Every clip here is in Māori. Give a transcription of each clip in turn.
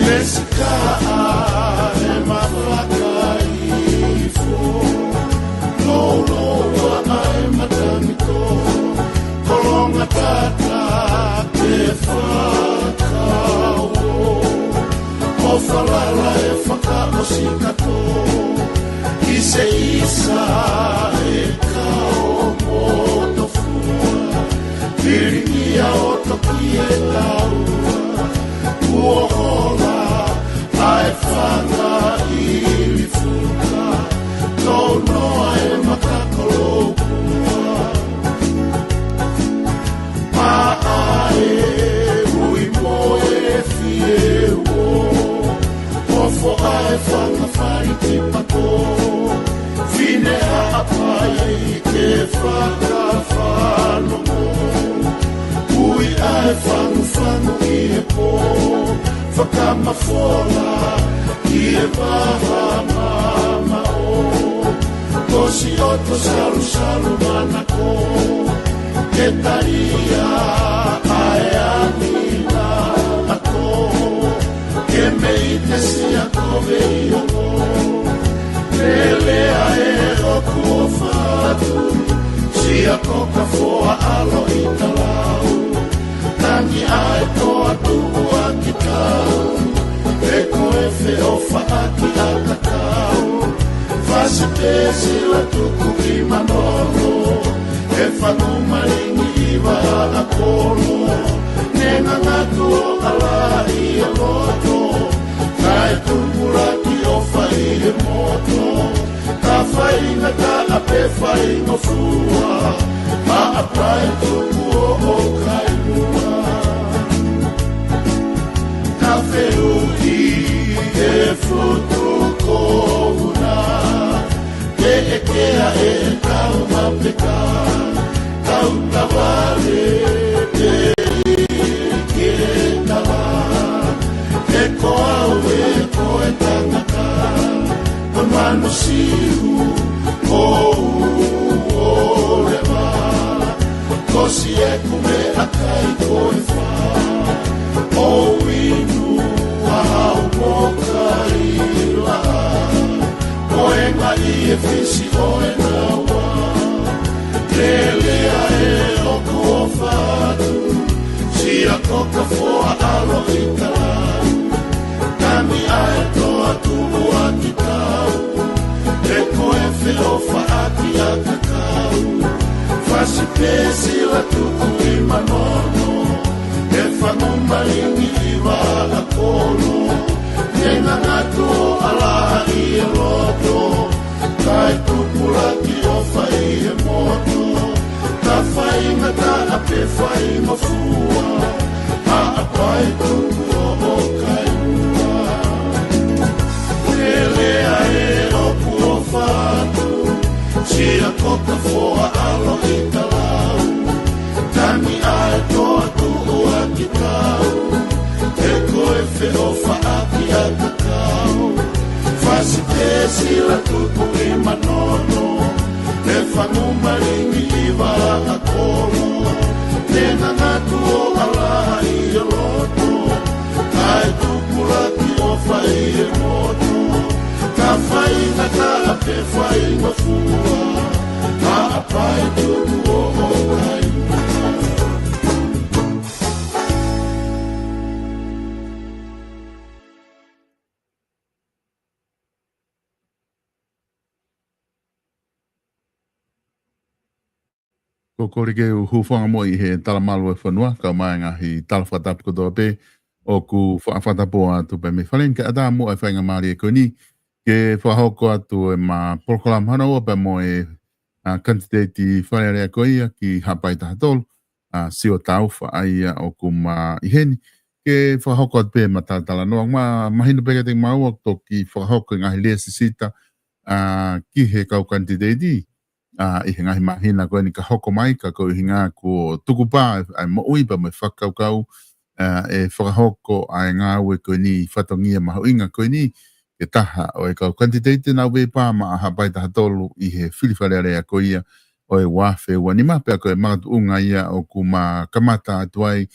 Nesika e mawaka ifo Lolo ai matamito Kolonga tata ke whakao O whalala e whakaosikato I se isa e kao motofua Piringia o toki e taua Uola ai whanga I fuka Tau noa e makakolopua Maae ui moe fie uo Ofo ai whanga whai te pato Fine a apai ke whaka whanongo Ui ai whangu I e po Whakamafola I e waha mama o Tosi oto salu salu manako Ke taria ae anina ako Ke mei te sia kove I ono Lelea e oku o whatu Sia koka foa alo I talau Tangi ai toa tuua ki tau E koe whe o whaaki a kakau Whasi pēsi la tuku I manono E whanu maringi I wa a kolo Nenga ngatu o ala I e loto Kai tumbura ki o whai e moto Ka whainga ka ape whainga fua Ma apai tuku o kai mua Ka wheu I e futu kohuna Ke e kea e kau mapeka Kau tawale te ke tawa E koau e koe tangata Manu siu o lewa Kosi e kume akai koe wha O inu a hau moka I laha Koe ngai e whisi o e nawa Lelea e oko o whatu Sia koka foa alo I talau Kami ae toa tubu a ki tau E koe whio whaaki a kakau Whasi pēsi la tuku I manono E whangu maringi I wa a kolo Nenga ngatu o ala I e loto Kai kupula ki o whai e moto Ka whainga ka ape whainga fua A apai tuku o kai mua Lelea e oku o whatu Sia koka foa alo I talau Tangi ai toa tuua ki tau E koe whio whaaki a kakau Whasi pēsi la tuku I manono E whangu maringi I wa a kolo Nenga ngatu o ala I e loto Kai tukula ki o whai e moto Ka whainga ka ape whainga fua Ka apai tuku o kai Ko korike u hufanga mo I he talamalu e whanua, ka mai ngahi talawhatapu kotoa pe, o ku whaafatapo atu pe me whalenke ata mo e whainga maari e koni, ke whahoko atu e ma prokolam hana o pe mo e kantidati wharearea koia ki hapai tahatolu, sio tauwha aia o ku ma iheni, ke whahoko atu pe ma tātala noa, mahina peka te maua toki whahoko ngahi lea sisita, ki he kau kantidati, I ngahi mahina koe ni ka hoko mai ka ko hinga ko tukupa ai mo uipa me whakaukau e whakahoko ai ngā ue koe ni whatongia mahoinga koe ni ke taha o e kau kantiteite nau we pā ma aha pai taha tolu I he whiriwharearea ko ia o e wafe ua ni mapea koe magatu unga ia o ku ma kamata atuai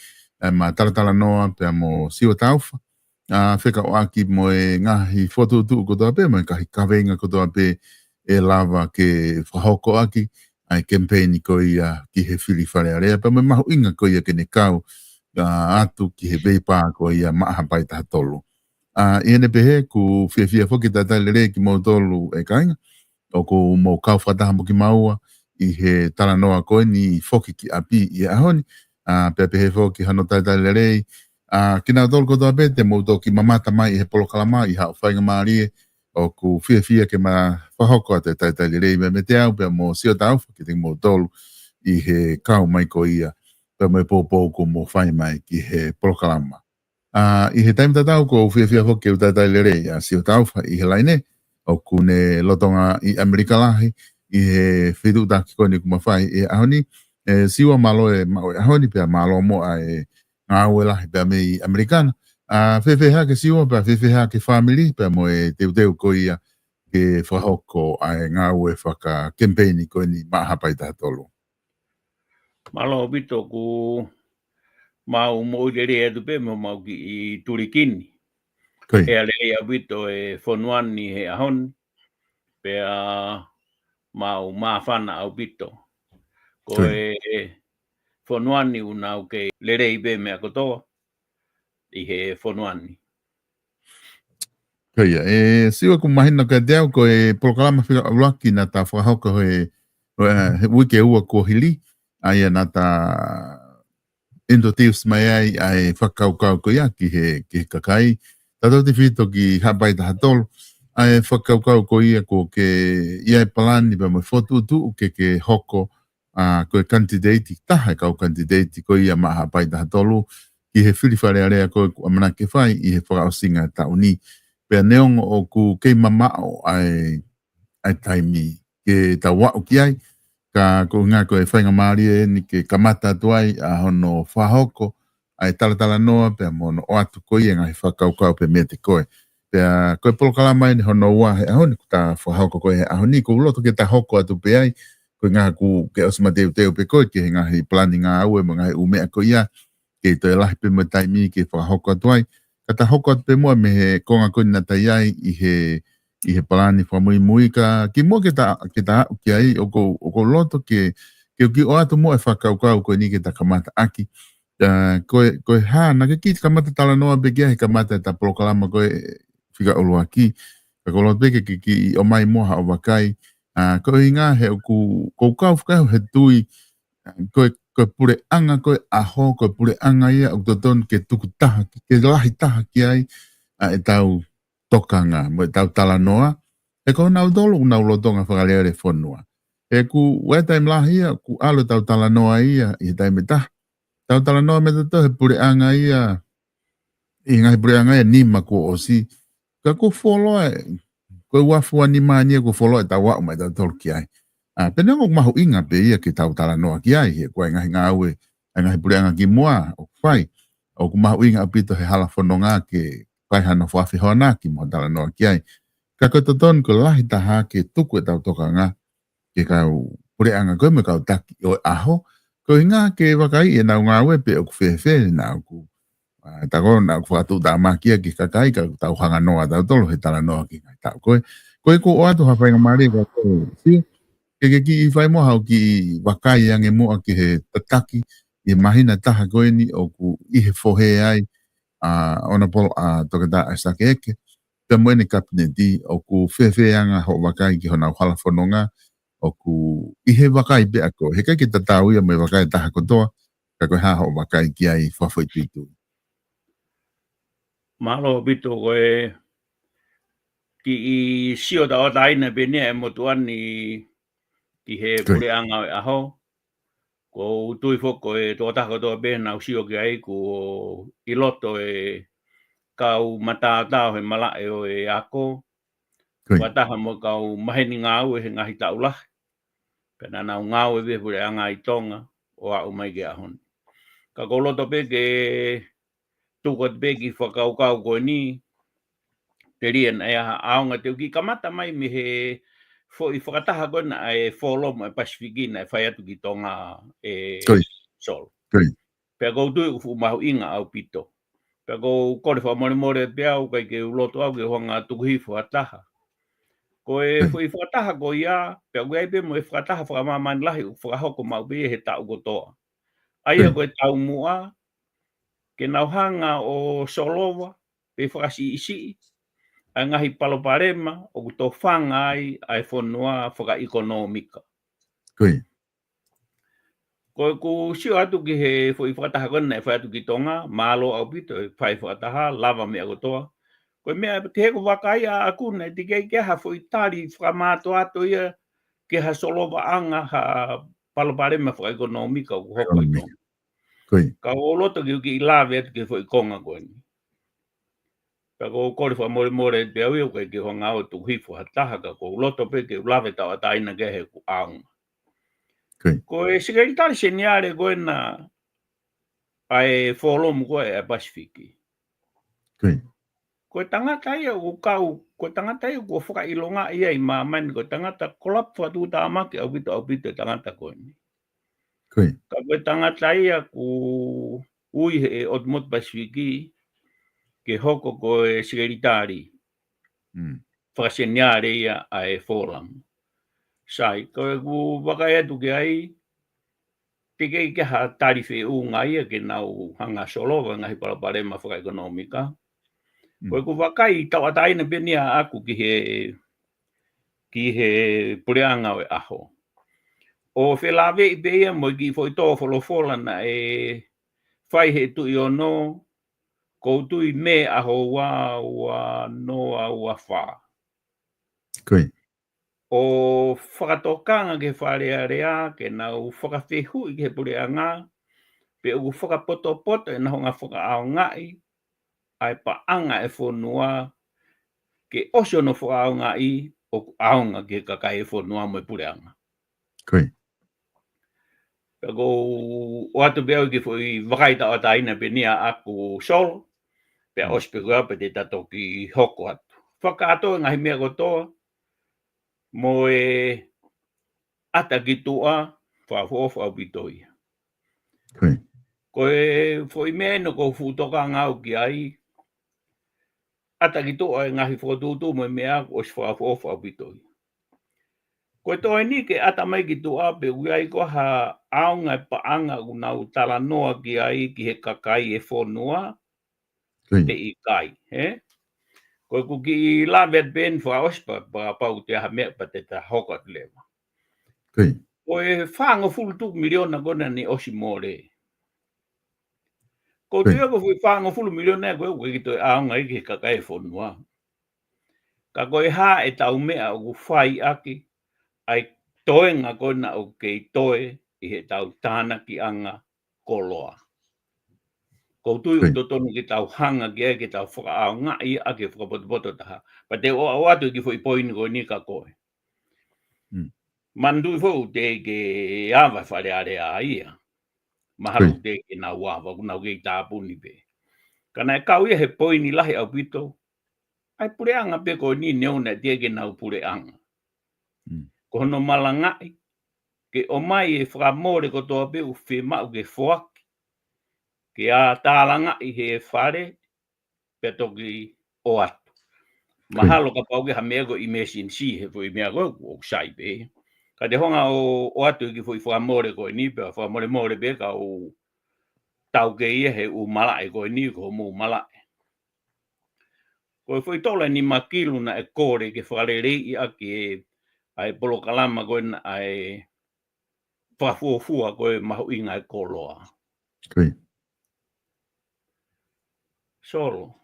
ma taratala noa pea mo siwa tauwha Whika o aki mo e ngahi fotu tu ko toa pe, mo e kahi kawenga ko toa pe e lava ke whahoko aki, ai kempeini ko ia ki he whiri whare area, pa me mahu inga ko ia ke ne kau, atu ki he veipa ko ia maaha pai taha tolu. I ene pehe ku whiawhia whoki tatai lere ki mo tolu e kainga, o ko mo kau whataha mo ki maua, i he tala noa koe ni whoki ki api i ahoni, pe pehe whoki hano tatai lere, kina tolu ko toa pete mo to ki mamata mai i he polo kalama i hao whainga maarie, o ku whiawhia ke ma whahoko a te tatai lere, me te au pe mo sio tau whoki te mo tolu i he kau mai ko ia, pe mo e pōpō ko mo whai mai ki he polo kalama. I he taim tatau ko whiawhia hoki o tatai lere a si o tauwha i he laine o kune lotonga i Amerika lahi i he whitu taki kone kumawhai e ahoni siwa malo e mao e ahoni pia malo mo a e ngāue lahi pia me i Amerikana whiawhia ke siwa pia whiawhia ke family pia mo e teu ko ia ke whahoko a e ngāue whaka kempeini ko ni mahapai tatolo. Malo bito ku mau mo dere e tupe mo mau ki i turikini. Koi. E ale ia bito e fonuani he ahon pe mau mawhana au bito. Ko e fonuani una o ke lere i be mea kotoa i he fonuani. Koi, siwa ku mahina ka deo ko e programa whika awaki na ta whahauka he wike ua ko hili ai na ta introduce mai ai whakaukau ko ia ki he kakai. Tato te whito ki hapai ta hatolo ai whakaukau ko ia ko ke ia e palani pa mo fotu tu ke hoko ko e candidate taha kau candidate ko ia ma hapai ta hatolo ki he whiriwhare area ko amana ke whai i he whakausinga ta uni. Pea neongo o ku kei mamao ai taimi ke ta wau ki ai ka ko ngā ko e whainga maari e ni ke kamata tuai a hono whahoko ai talatala noa pea mono o atu ko i e ngai whakaukau pe mea te koe. Pea koe polo kalamai ni hono ua he ahoni ku ta whahoko koe he ahoni ko uloto ke ta hoko atu pe ai ko ngā ku ke osima teo pe koe ke he ngahi plani ngā aue mo ngahi umea ko ia ke to e lahi pe mo taimi ke whahoko atuai. Ka ta hoko atu pe mua me he konga koe na tai ai i he palani whamui mui ka ki mua ke ta au ki ai o ko loto ke ki o atu mua e whakaukau koe ni ke ta kamata aki. Koe ha na ke ki kamata tala noa pe kia he kamata ta polokalama koe whika olu aki. Ka ko loto pe ke ki o mai moha o wakai. Koe inga he o ku kau whakau he tui koe pure anga koe aho, koe pure anga ia o toton ke tuku taha, ke lahi taha ki ai, e tau tokanga, mo e tau tala noa, e ko nau dolo unau lotonga whakaleare whanua. E ku wetaim lahi ia, ku alo tau tala noa ia, i he taime taha. Tau tala noa me tato he pure anga ia, i ngahi pure anga ia nima ko osi, ka ku wholoa, koe wafua ni mania ku wholoa e tau wau mai tau tolu ki ai. Pena ngok mahu inga pe ia ki tau tala noa ki ai, he koe ngahi ngā aue, ngahi pureanga ki mua, o whai, o ku mahu inga apito he hala whanonga ke kai hana whawhi hoana ki mua tala noa ki ai. Ka koe toton ko lahi taha ke tuku e tau toka ngā, ke kau pureanga koe me kau taki o aho, ko inga ke wakai e nau ngā aue pe o ku whewhe, nau ku, tako nau ku whatu tā makia ki kakai, ka tau hanga noa tau tolo he tala noa ki ngai tau koe. Koe ko o atu hawhainga maari ka koe, si, ke ki i whai moha o ki wakai ange moa ki he tataki i mahina taha koe ni o ku i he whohe ai ona polo a tokata a sake eke te moene kapineti o ku whewhe anga ho wakai ki hona whala whanonga o ku i he wakai pe ako he kai ki tatau ia me wakai taha kotoa ka koe ha ho wakai ki ai whawhoi tuitu. Malo bito koe ki i sio ta o taina bene e motuani ki he pure anga e aho. Ko utui foko e tō tako tō bēna usio ki ai ko i loto e kau matātau he malae o e ako. Wataha mo kau maheni ngāu e he ngahi taulah. Pena nau ngāu e pure anga i tonga o au mai ke ahon. Ka ko loto pe ke tukot pe ki whakaukau koe ni te rian e aonga te uki kamata mai me he i whakataha koe na e wholomo e Pasifigina e whai atu ki tonga e sol. Pea kou tui ufu mahu inga au pito. Peko kore whamore pia o kai ke uloto au ke honga tukuhi whataha. Ko e fui whataha ko ia, pia ui aipe mo e whataha whakamamani lahi u whakahoko mau pe he tau kotoa. Aia ko e tau mua, ke nauhanga o Solova, pe whakasi isi, ai ngahi paloparema, o kuto whanga ai, ai whanua whaka-ekonomika. Koi. Ko ku sio atu ki he fui whakataha kona e whai atu ki tonga, malo au pito e whai whakataha, lava mea kotoa. Ko mea te heko wakai a akuna, te kei keha fui tari whakamato ato ia, ke ha Solova anga ha paloparema whaka-ekonomika o hoko i tonga. Koi. Ka o loto ki lawe atu ki fui konga koe ni. Ka ko kore whamore te au iu kai ki honga o tu hifu hataha ka ko loto pe ke lawe tau ataina ke he ku aunga. Ko e sikari tari se niare koe na ai wholomu koe e Pasifiki. Ko tangata ia o kau, ko tangata ia ko whakailonga ia i mamani, ko tangata kolap whatu tāmaki au pito tangata koe ni. Ka ko tangata ia ku ui he o mot Pasifiki, ke hoko ko e sikeritari. Whakaseniare ia ai wholamu. Sai, ko e ku wakai atu ke ai, te kei ke ha tari whi unga ia ke nau hanga Solova ngahi palaparema whaka-ekonomika. Ko e ku wakai tau ataina penia aku ki he pureanga o e aho. O whelawe i peia mo ki fo i tō wholofola na e whai he tui o no, ko tui me aho wa noa ua wha. O whakatokanga ke wharearea ke nau whakawhehu i ke pureanga, pe u whakapoto e naho ngā whakaao ngai, ai paanga e whonua ke osio no whakaao ngai o aonga ke kakai e whonua mo e pureanga. Peko o atu beau ki fui wakaita o taina pe nia aku sol, pe ospegua pe te tato ki hoko atu. Whakaato ngahi mea kotoa, mo e ata ki tua, whafofa au pitoia. Ko e fwoi mea no ko futoka ngau ki ai, ata ki tua e ngahi whotutu mo e mea o si whafofa au pitoia. Ko e toi ni ke ata mai ki tua pe uiai ko ha aonga e paanga u nau tala noa ki ai ki he kakai e whonua, te i kai, he? Ko e kuki i lavet ben wha ospa pa pau te ha mea pa te ta hokat lewa. Ko e whaanga fulu miliona kona ni osi more. Ko te ako fui whaanga fulu miliona ko e ki toi aonga i ki he kakai e whonua. Ka ko e ha e tau mea o whai aki, ai toenga kona o kei toe i he tau tāna ki anga koloa. Ko tui u totonu ki tau hanga ki e ki tau whakaao ngai a ki whakapotopoto taha. Pa te o atu ki fwoi poini ko ni ka koe. Mandu i fwou te ke awa whare are a ia. Maharu te ke nau awa, nau kei tāpuni pe. Kana e kau ia he poini lahi au pito, ai pureanga pe ko ni neona te ke nau pureanga. Ko hono malangai, ke o mai e whakamore ko toa pe u whemau ke whoaki. Ke a tālanga i he whare, pe toki o atu. Mahalo ka pauke ha mea ko i mesin si he fwoi mea ko o sai pe. Ka te honga o atu ki fwoi whakamore ko i ni pe, whakamore more pe ka o tau ke ia he u malae ko i ni ko mu malae. Ko i fwoi tola ni makilu na e kore ke whakarerei i aki e ai polo kalama ko i ai whafuofua ko i mahu inga e koloa. Solo.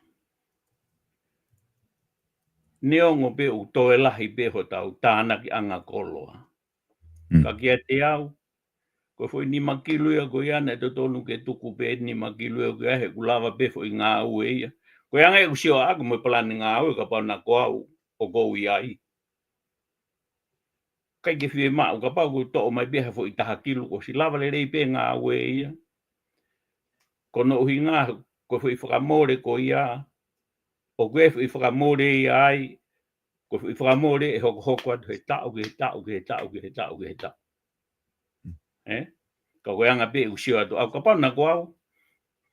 Neongo pe u toe lahi pe ho tau tāna ki anga koloa. Ka kia te au, ko fwoi ni makilu ia ko iana e totonu ke tuku pe ni makilu ia ko ia he kulawa pe fwoi ngā ue ia. Ko ianga e usio aku mo palani ngā ue ka pau na ko au o kou iai. Kai ke whie mau ka pau ko to'o mai pe ha fwoi taha kilu ko si lava le rei pe ngā ue ia. Ko no uhi ngā ko fwoi whakamore ko ia. O koe i whakamore i ai, ko i whakamore e hoko hoko atu he tau, ke he tau, ke he tau, ke he tau, ke he tau. Ka koe anga pe usio atu, au ka pauna ko au,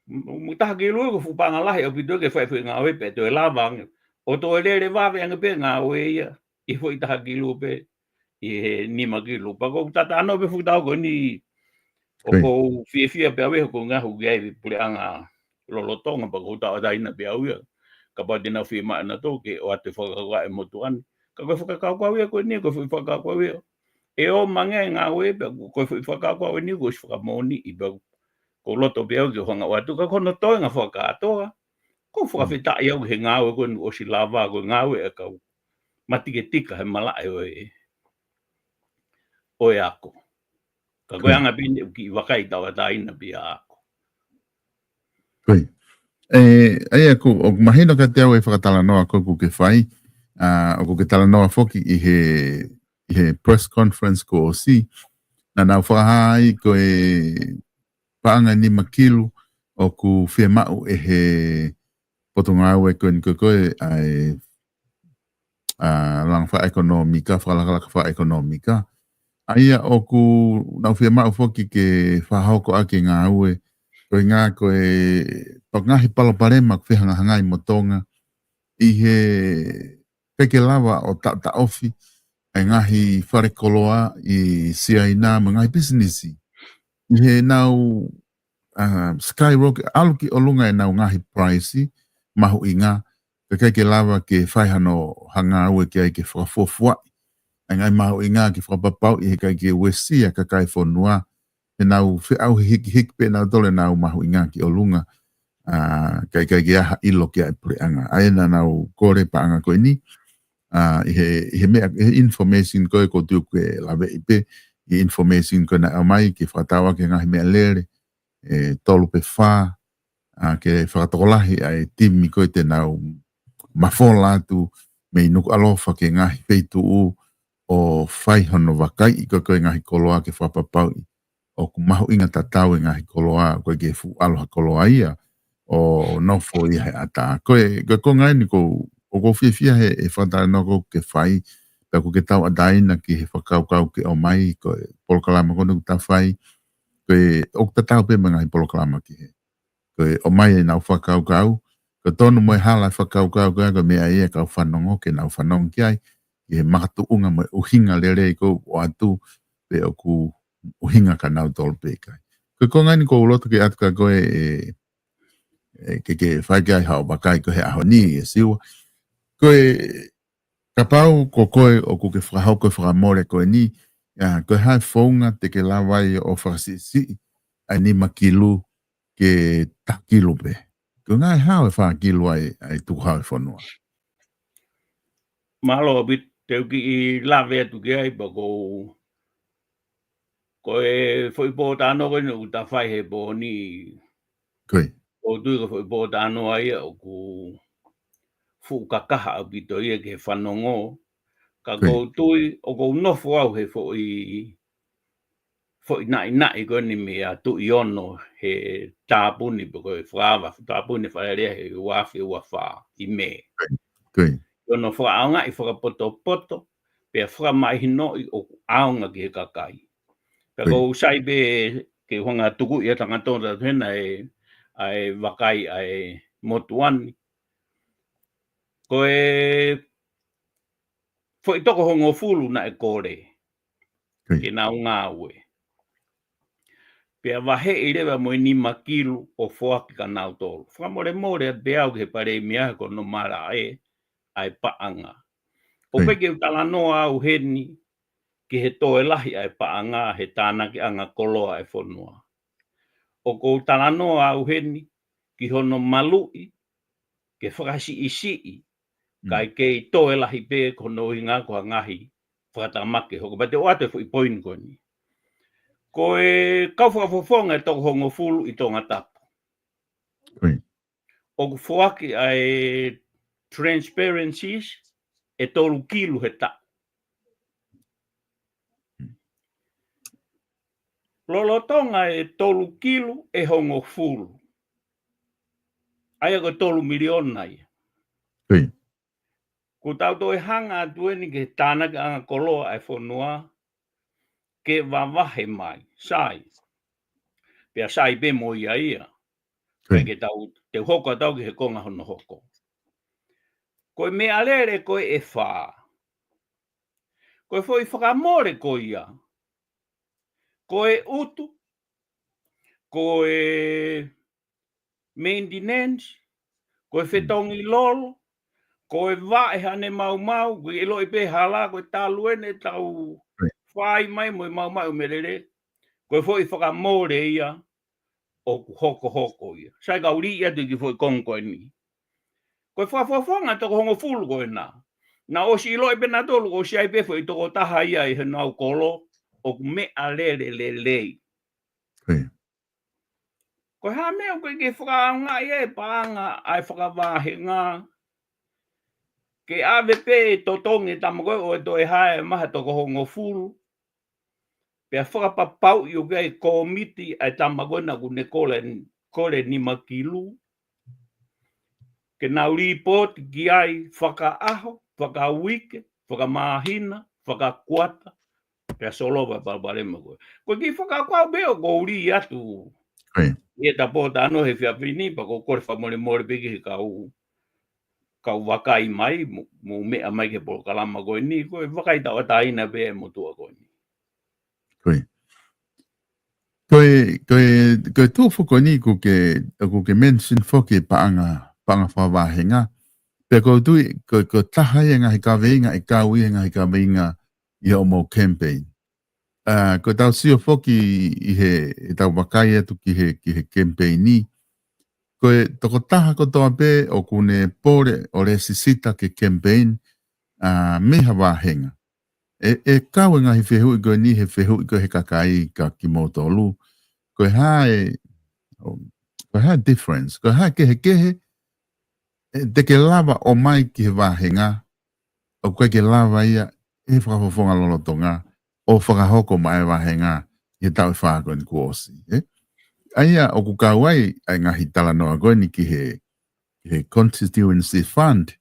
Mutaha ke lu ko fupanga lahi o pito ke fai ngā oe pe to lavang. O to le vawe anga pe ngā oe ia. I fo itaha ke lu pe. I he nima ke lu. Pa ko tata ano pe futau ko ni. O ko fia pe awe ko ngā hu gai pule anga lolotonga pa ko tau daina pe awe. Ka pa dina fi ma na to ke o ate whakakau e motuan. Ka koe whakakau kau ia ko ni ko whakakau kau ia. E o mange ngā oe pe ko whakakau kau ni ko whakamoni i pe ko loto pe au ke honga watu ka kono toi nga whakatoa. Ko whakawhita i au he ngāwe ko o si lava ko ngāwe e kau. Mati ke tika he malae oe ako. Ka koe anga pini ki wakai tawa taina pia ako. Koi. Ai aku o mahino ka te au e whakatala noa ko ku ke whai. O ku ke tala noa whoki i he press conference ko o si. Na nau whahai ko e paanga ni makilu o ku whia mau e he potonga au e koe ai lang wha ekonomika, whakalaka wha ekonomika. Aia o ku nau whia mau whoki ke whahoko ake ngā ue koe ngā koe pakangahi paloparema ku whihanga hangai motonga i he peke lawa o ta ofi ai ngahi whare koloa i siaina ma ngahi businessi. I he nau skyrocket aluki o lunga e nau ngahi price mahu inga ke lava ke whaihano hanga ue ke ai ke whakafofua ngai mahu inga ke whakapapau i he kai ke wesia ka kai whonua e nau au hiki pe nau tole nau mahu inga ki o lunga kai ke aha ilo ke ai pureanga aena nau kore paanga koe ni i he mea information koe ko tiu ke lawe ipe i information koe na amai ke whatawa ke ngahi mea lere tolu pe wha ke whakatokolahi ai timi koe te nau mafola atu me inuku alofa ke ngahi peitu o whaihono wakai i koe ngahi koloa ke whapapau o kumahu inga tatau ngahi koloa koe ke fu aloha koloa ia o nofo i he ata koe ngai ni ko o ko fia he whatara noko ke whai pe ko ke tau adaina ki he whakaukau ke o mai koe polokalama kono ta whai koe o tatau pe mga i polokalama ki he. Koe o mai e nau whakaukau, ko tonu moe hala whakaukau koe mea ia kau whanongo ke nau whanong ki ai, i he makatu unga moe uhinga lere ko o atu pe o ku uhinga ka nau tolu pe kai. Koe ko ngani ko uloto ke atu ka koe ke whaike ai hao bakai ko he aho ni e siwa. Koe kapau ko koe o ku ke whakahau koe whakamore koe ni, koe hai whaunga te ke lawai o whakasisi ai ni makilu ke takilu pe. Ko ngai hao e whakilu ai tuhau e whanua. Mahalo bit te uki i lawe atu ke ai pa ko e whoipo tāno koe nu ta whai he po ni Koe. O tui ka whoipo tāno ai o ku whukakaha au pito ia ke whanongo. Ka ko tui o ko nofo au he fo nai ko ni me a tu iono he tāpuni po koe whaawa tāpuni whaerea he wafi ua wha i me. Koe. Iono whaaonga i whakapoto pe whakamai hino i o aonga ki he kakai. Ka ko sai be ke honga tuku ia tangatona tēnā ai wakai ai motuani. Ko e foi toko hongo fulu na e kore. Ke nau ngā ue. Pea wahe i rewa mo ni makilu o whoaki ka nau tolu. Whamore more te au ke pare mea ko no mara ai paanga. O peke utala noa au heni ki he toe lahi ai paanga he tāna ki anga koloa e whonua. O ko utala noa au heni ki hono malui ke whakasi isi kai kei toe lahi pe kono i ngā kua ngahi whakatamake hoko. Pate o ate fu i poin koni. Ko e kau whakafofonga e toko hongo fulu i tonga tapu. O ku whoaki ai transparencies e tolu kilu he ta. Lolotonga e tolu kilu e hongo fulu. Aia ko tolu miliona ia. Ko tau toi hanga atueni ke tāna ki anga koloa e whonua ke wawahe mai, sai. Pea sai pe mo ia ia. Kai ke tau, te hoko tau ki he konga hono hoko. Koe me alere koe e whā. Koe foi whakamore koe ia. Koe utu. Koe maintenance. Koe whetongi lolo. Koe vae hane mau mau. Koe elo i pe hala. Koe taluene tau whai mai mo i mau mau merere. Koe foi whakamore ia. O hoko hoko ia. Sai ka uri ia tu ki foi kongo ni. Koe whawhawhanga toko hongo fulu koe nā. Nā o si ilo e pena tolu o si ai pefo i toko taha ia i he nau kolo o me a lere le lei. Koe ha mea koe ke whakaanga i e paanga ai whakawāhe ngā. Ke AVP totongi tamakoe o e to e hae maha toko hongo fulu. Pea whakapapau i o kai komiti ai tamakoe na kune kore ni makilu. Ke nau report ki ai whakaaho, whakawike, whakamahina, whakakuata, pea solowa palparema koe. Koe ki whakakwau beo ko uri atu. Ie ta pōta ano he whiawhini, pa ko kore whamore more peki he kau wakai mai, mo mea mai ke polo kalama koe ni, koe wakai tau ataina be mo tua koe ni. Koe tō whako ni ko ke mention whoke paanga whawahenga. Pea ko tui, ko taha e ngahi ka veinga, e ka ui e ngahi ka veinga i o mo campaign. Ko tau sio whoki i he tau wakai atu ki he campaign ni. Koe toko taha ko toa pe o kune pore o re sisita ke campaign meha wahenga. E kawe ngahi whehui koe ni he whehui koe he kakai ka kimotolu. Koe hae difference. Koe hae kehe te ke lava o mai ki he wahenga. O koe ke lava ia e whakafofonga lolotonga. O whakahoko mai wahenga i tau whako ni kuosi. Aia o kukawai ai ngahi tala noa koe ni ki he constituency fund.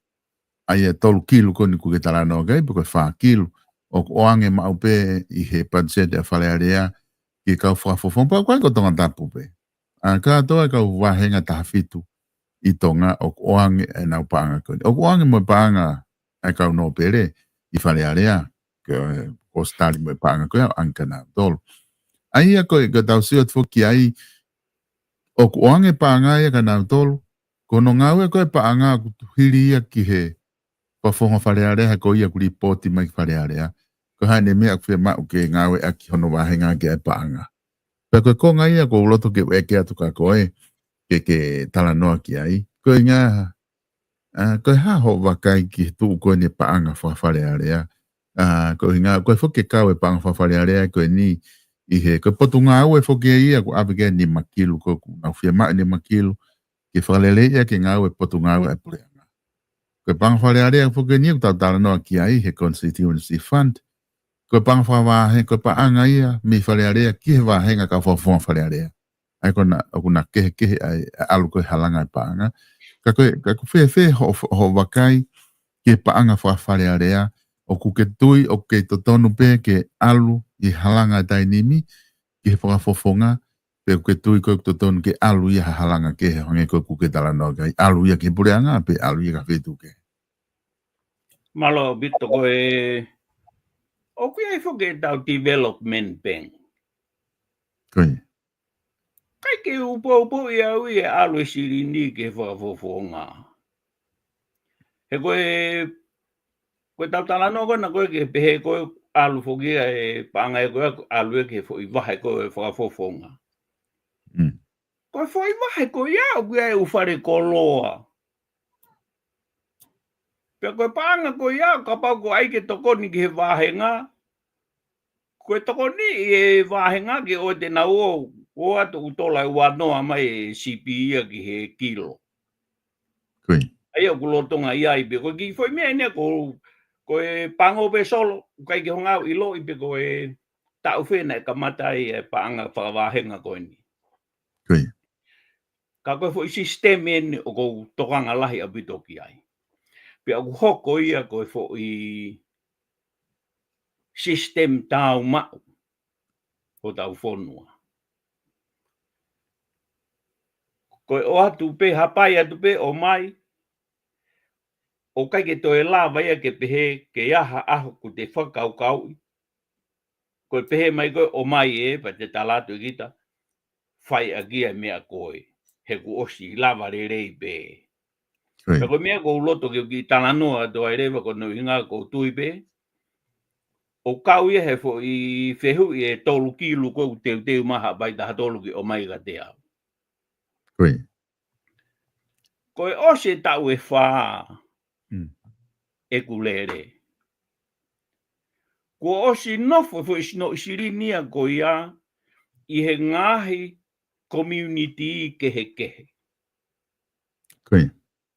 Aia tolu kilu koe ni kuke tala noa koe koe wha kilu. O oange maupe i he budget e whalearea ki kau whakafofonga. Koe ko tonga tapu pe. Ka toa kau wahenga tahafitu i tonga o oange e nau paanga koe. O oange mo paanga ai kau no pere i whalearea. O stari mo paanga koe anka nā tolu. Aia koe ka tau siot whoki ai o oange paanga ia ka nā tolu. Kono ngaue koe paanga kutuhiri ia ki he pafonga whalearea ko ia kuri poti mai whalearea. Ko hae ne mea kwhia mau ke ngaue aki hono wahenga ke ai paanga. Pea koe konga ia ko uloto ke weke atu ka koe ke tala noa ki ai. Koe ngā koe haho wakai ki tuu koe ni paanga whalearea. Koe ngā koe whoke kawe paanga whalearea koe ni i he koe potu ngā ue whoke ia ko apike ni makilu ko ngā whia mai ni makilu ke whalele ia ke ngā ue potu ngā ue apurea. Koe paanga whalearea whoke ni tau tala noa ki ai he constituency fund. Koe paanga whawahe koe paanga ia mi whalearea ki he wahenga ka whafonga whalearea. Ai kuna kehe ai alu koe halanga i paanga. Ka koe whee ho wakai ke paanga whalearea o kuke tui o ke totonu pe ke alu i halanga tai nimi ki he whakafofonga pe kuke tui koe totonu ke alu i halanga ke he honge koe kuke tala noa kai alu ia ke pureanga pe alu ia ka whetu ke. Malo bito koe o kui ai whoke tau development bank. Koe. Kai ke upo i au i e alu e siri ni ke whakafofonga. He koe tau tala no koe na koe ke pehe koe alu whokia e paanga e koe alu e ke i wahe koe whakafofonga. Koe i wahe koe iau koe e ufare koloa. Pea koe paanga koe iau ka pau koe aike tokoni ki he wahenga. Koe tokoni e wahenga ki o te nau o atu utola i wanoa mai e CPI ki he kilo. Koe. Ai o kulotonga ia i pe koe ki foi mea ine koe pango pe solo, kai ki hongau ilo i pe koe tau whena e kamatai e paanga whakawahenga koe ni. Koe. Ka koe foi sistemi ene o kou tokanga lahi a bitoki ai. Pe au hoko ia koe foi system tau mau o tau whonua. Ko o atu pe hapai atu pe o mai. O kai ke toe la vai ke pehe ke aha aho ku te whakau. Ko pehe mai koe o mai e pa te talatu kita. Whai a gia mea koe. He ku osi lava re rei pe. Ko mea ko loto ki talanoa to ai rewa ko no inga ko tui pe. O kau ia he fo i whehu i e tolu kilu ko teu maha bai taha tolu ki o mai ka te au. Ko e ose tau e whaa e kulere. Ko osi nofo fo isino isirinia ko ia i he ngahi community kehe.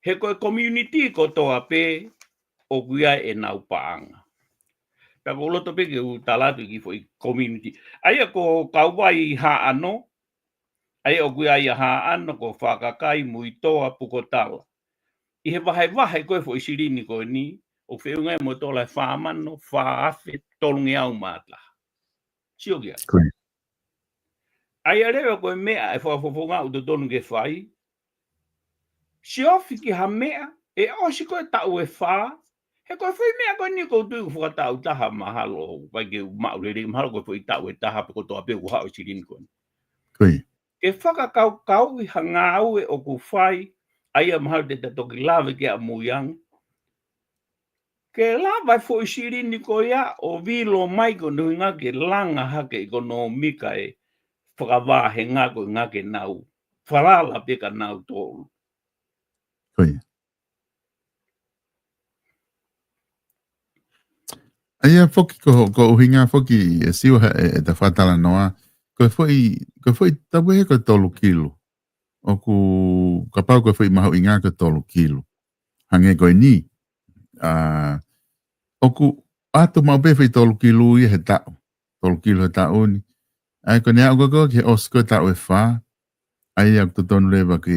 He koe community ko toa pe o kuia e nau paanga. Ta ko loto pe ke u talatu ki fo i community. Aia ko kauwai ha ano. Aia o kuia ia ha ano ko whakakai mui toa puko tala. I he wahe koe fo isirini ko ni. O whiunga e mo tola whaamano, whaafe, tolungi au māta. Sio kia. Ai arewa koe mea e whaafofonga u te tonu ke whai. Sio whiki ha mea, e osi koe tau e whaa. He koe whui mea koe ni kou tui whakatau taha mahalo. Pai ke maurere mahalo koe whui tau e taha pe kotoa pe u hao isirini koe. Ke whakakau i hanga au e o ku whai. Ai a mahalo te tatoki lawe ke a muyang. Ke la vai fo isirini ko ia o vilo mai ko nuinga ke langa hake ekonomika e whakawahe ngā ko ngā ke nau. Whalala peka nau tōru. Aia foki ko uhinga foki e siwa e ta whatala noa. Ko foi tabu he ko tolu kilo. O ku kapau ko foi maho inga ko tolu kilo. Hange ko ni. Oku atu mau pe fai tolu kilo i he tau. Tolu kilo he tau ni. Ai ko nea ugogo ki osko tau e wha. Ai aku tonu lewa ki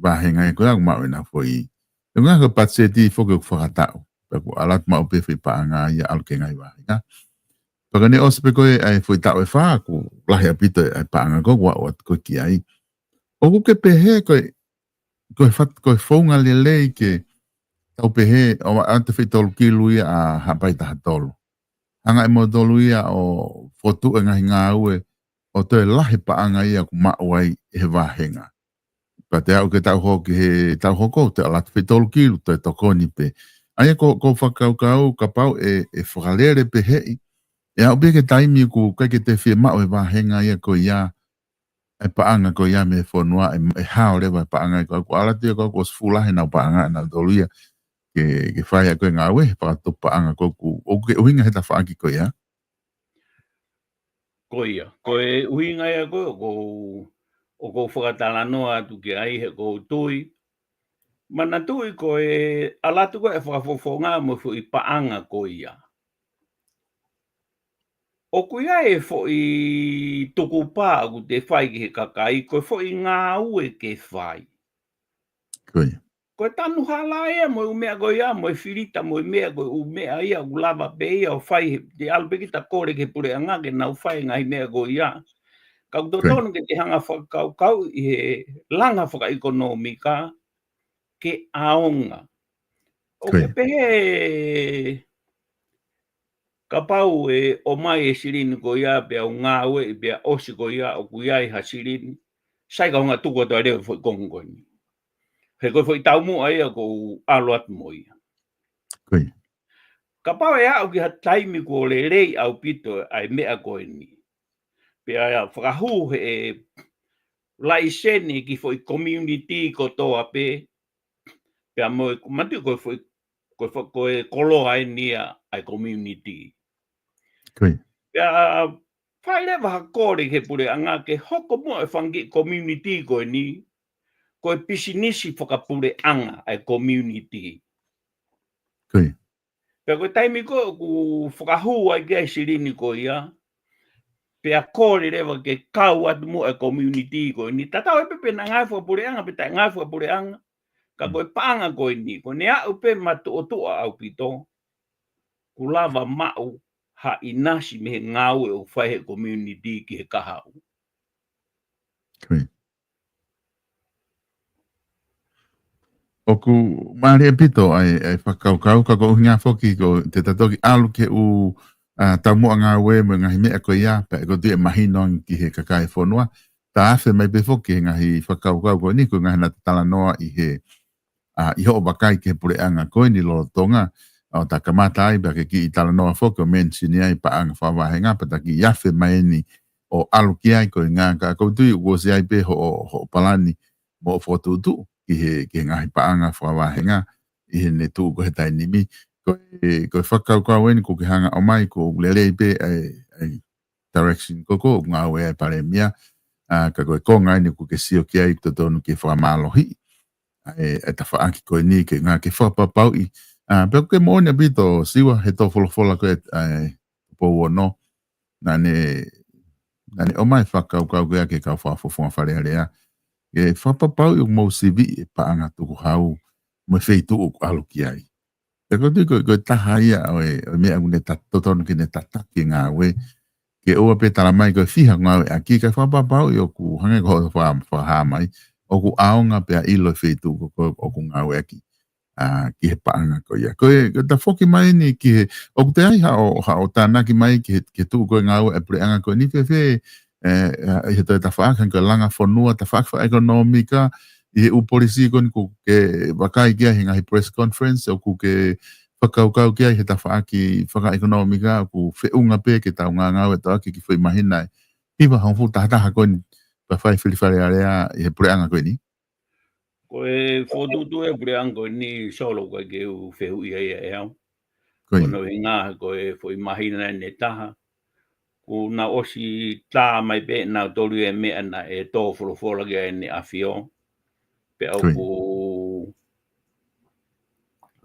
wahenga e ko aku mau ina foi. E ngā ko patse ti foki uku whakatau. Paku alat mau pe fai paanga i alu ke ngai wahenga. Paka ne osu pe koe ai foi tau e wha ku lahi apito ai paanga ko wa o atu ko ki ai. Oku ke pehe koe whaunga lelei ke tau pehe o ante whi tolu kilu ia a hapai taha tolu. Hanga e mo tolu ia o fotu e ngahi ngā ue o toi lahi paanga ia ku mauai he wahenga. Pa te au ke tau hoki he tau hoko te alatu whi tolu kilu toi tokoni pe. Aia ko whakaukau ka pau e whakalere pehe i. E au ke taimi ku kai ke te whia mau he wahenga ia ko ia e paanga ko ia me whanua e hao rewa paanga i ko alatu ia ko sfulahe nau paanga na tolu ia. Ke whaia koe ngā ue, whakatopa anga koku. O ke uhinga he ta whaaki koe ia? Koe ia. Koe uhinga ia koe, o ko whakatala noa tu ke ai he ko tui. Mana tui koe, alatu koe e whakafofonga mo fu i paanga koe ia. O koe ai e fo i tuku pā ku te whai ki he kakai, koe fo i ngā ue ke whai. Koe. Ko tanu hala ia mo umea ko ia mo filita mo mea ko umea ia ulava pe ia o fai te albekita kore ke pure anga ke nau fai ngai mea ko ia ka tonu ke te hanga whakau i he langa whaka ekonomika ke aonga o ke pehe ka pau e o mai e sirini ko ia pe au ngā ue i pe osi ko ia o kuia i ha sirini sai ka honga tuko to reo foi kongoni. He koe foi tau mua ia ko alo atu mo ia. Koe. Ka pau e au ki ha taimi ko le rei au pito ai mea koe ni. Pea ia whakahu he laiseni ki foi community ko toa pe. Pea moe matu koe foi koe kolo ai nia ai community. Koe. Pea whai lewa ha kore ke pure anga ke hoko mua e whangi community koe ni. Koe pisinisi whakapure anga ai community. Koe. Pea koe taimi ko ku whakahu ai kia sirini ko ia. Pea kore rewa ke kau atu mo ai community ko ni. Tatau e pepe na ngai whakapure anga, peta ngai whakapure anga. Ka koe paanga ko ni. Ko ne au pe matu o tua au pito. Ku lava mau ha inasi me he ngau e o whai he community ki he kahau. Koe. O ku mari pito ai whakaukau ka ko hinga foki ko te tatoki alu ke u tamu anga we me ngahi me ko ia pe ko te mahino ki he kakai fonua ta afe mai pe foki ngahi whakaukau ko ni ko ngahi na tala noa i he i ho bakai ke pure anga ko ni lo tonga o ta kamata ai ba ke ki tala noa foki o mention ai pa anga fa henga pa ta ki afe mai ni o alu ki ai ko nga ka ko tu go se ai pe ho palani mo foto tu ki ngahi paanga whawahenga i he ne tū ko he tai nimi ko whakau weni ko ki hanga o mai ko lelei pe ai direction ko ngā we ai pare mia ka koe konga ni ko ke sio ki ai to tonu ki whamalohi e ta whaaki koe ni ke ngā ke whapapau i pe ke mōnia bito siwa he tō wholofola koe pou no nane o mai whakau koe ke kau whafofonga wharearea e whapapau i o mau sivi e paanga tuku hau mo feitu o alu ki ai. E ko taha ia o mea ngune totonu ki ne tataki ngā we ke oa pe tala mai ko fiha ngā we a ki ka whapapau i o ku hange ko whaha mai o ku aonga pe a ilo feitu o ku ngā we aki ki he paanga ko ia. Ko ta whoki mai ni ki he o ku te ai ha o tānaki mai ki tuku ko ngā we e preanga ko ni fe he te whaaka ka langa whanua, ta whaaka ekonomika, i he upolisi koni ku ke wakai kia hinga hi press conference, o ku ke whakaukau kia he ta whaaka ekonomika, ku whiunga pe ke tau ngā ngau e tau ki whi mahina. Hiwa hongfu tahataha koni, pa whai whiliwhare area i he pureanga koni. Koe whotutu e pureanga koni, solo koe ke u whehu ia ia e au. Kono i ngā koe whi mahina ne taha. Ko na osi tā mai pe na tolu e mea na e tō wholofola kia ni awhio. Pe au ko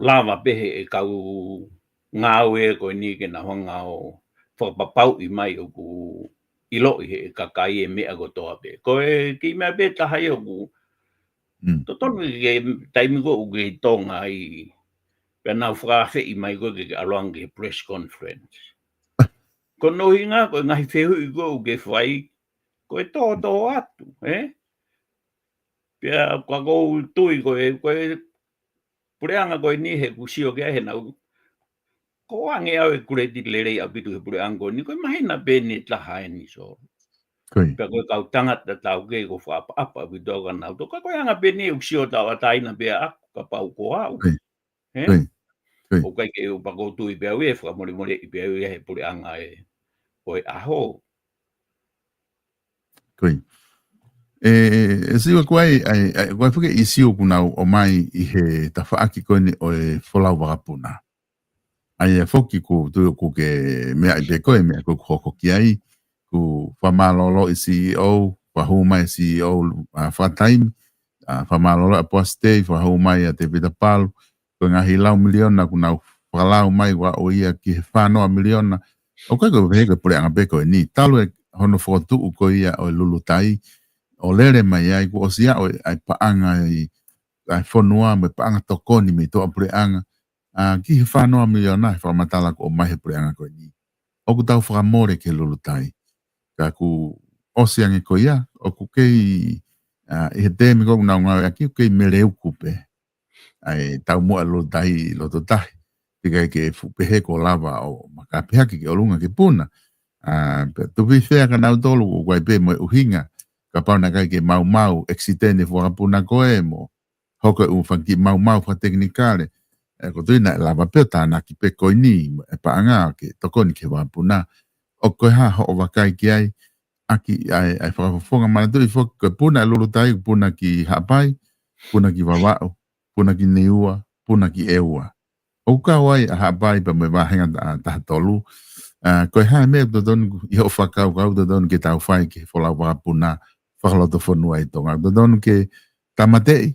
lava pehe e kau ngāu e koe ni ke na hanga o whakapapau i mai o ku ilo i he kakai e mea ko toa pe. Koe ki mea pe tahai o ku totonu ke taimi ko u ke tonga i pe na whakawhi i mai ko ke aroang ke press conference. Ko no hinga ko ngahi whehu i ko ke whai, ko e tō atu, Pia kwa ko tui ko e pureanga ko ni he kusio ke he nau. Ko ange au e kureti lerei apitu he pureanga ko ni ko mahina pe ni taha e ni so. Pia ko kau tangata tau ke ko whapa apa apitu au ka nau. Toka ko anga pe ni uksio tau ataina pe aku ka pau ko au. O kai ke u pako tui pe au e whakamore i pe au e he pureanga e. Oi aho. Koi. Siwa kuai kuai fuke isiu kuna o mai i he tawhaaki koini o e wholau wakapuna. Ai e foki ku tui ku ke mea i pe koe mea ku hoko ki ai, ku whamalolo i CEO, whahuma i CEO whataimi, whamalolo a postei, whahuma i a te pita palu, ko ngahi lau miliona ku nau whalau mai wa o ia ki he whanoa miliona. O kai ko vehe ko pule anga peko ni talu e hono fotu u ko ia o lulutai o lere mai ai ko osia o ai paanga ai fonua me paanga tokoni me to pule anga ki he whanoa miliona fa matala ko mai he pule anga ko ni o ku tau whakamore ke lulutai ka ku osia ngi ko ia o ku kei i he temi ko na ngā aki kei mereu kupe ai tau mua lulutai loto tahi Pika ke fupehe ko lava o makapeha ki olunga ke puna. Tu whea ka nau tolu o guai pe mo uhinga. Ka pauna kai ke mau exitene fua puna koe mo. Hoko whanki mau wha teknikare. Ko tuina lava peo tāna ki pe koe ni. E paanga ke tokoni ke wapuna. O koe ha ho o wakai ki ai. Aki ai whakafonga mana tui fo koe puna lulutai puna ki hapai. Puna ki wawao. Puna ki neua. Puna ki eua. O ka wai a hapai pa me wahenga taha tolu. Koe hae mea dodonu i ho whakau kau dodonu ke tau whai ke wholau wapuna whakaloto whanua i tonga. Dodonu ke tamatei.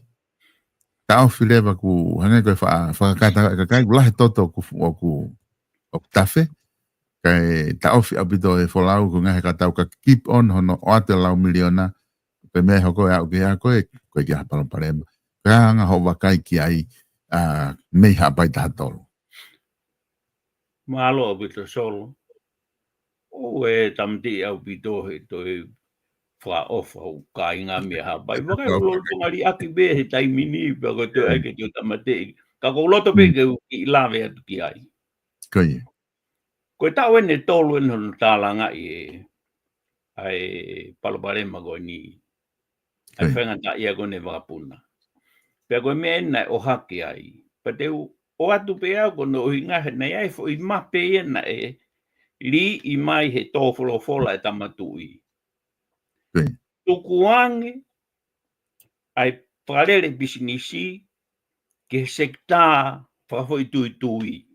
Ta ofi lewa ku hangai koe whakakata kakai lahe toto ku tafe. Kai ta ofi apito e wholau ku ngahe katau ka keep on hono o ate lau miliona. Koe mea hoko e au ke a koe ki hapalo parema. Koe hanga ho wakai ki ai mei hapai taha tolu. Malo au pito solo. O e tamti au pito he toi Fra off o ka inga me ha bai waka lo tonga li aki be he tai mini pe ko te ai ke te tamate ka ko lo to pe ke ki la ve atu ki ai Kai. ko ta we ne tolu no talanga i ai palopare ma go ni ai fenga ta ia go ne va puna pe ko me na o haki ai pe te o atu pe a ko no inga he nei ai fo i ma pe na e li i mai he to folo fola e tamatui tukuangi ai parele bisinisi ke sekta whakafoi tui.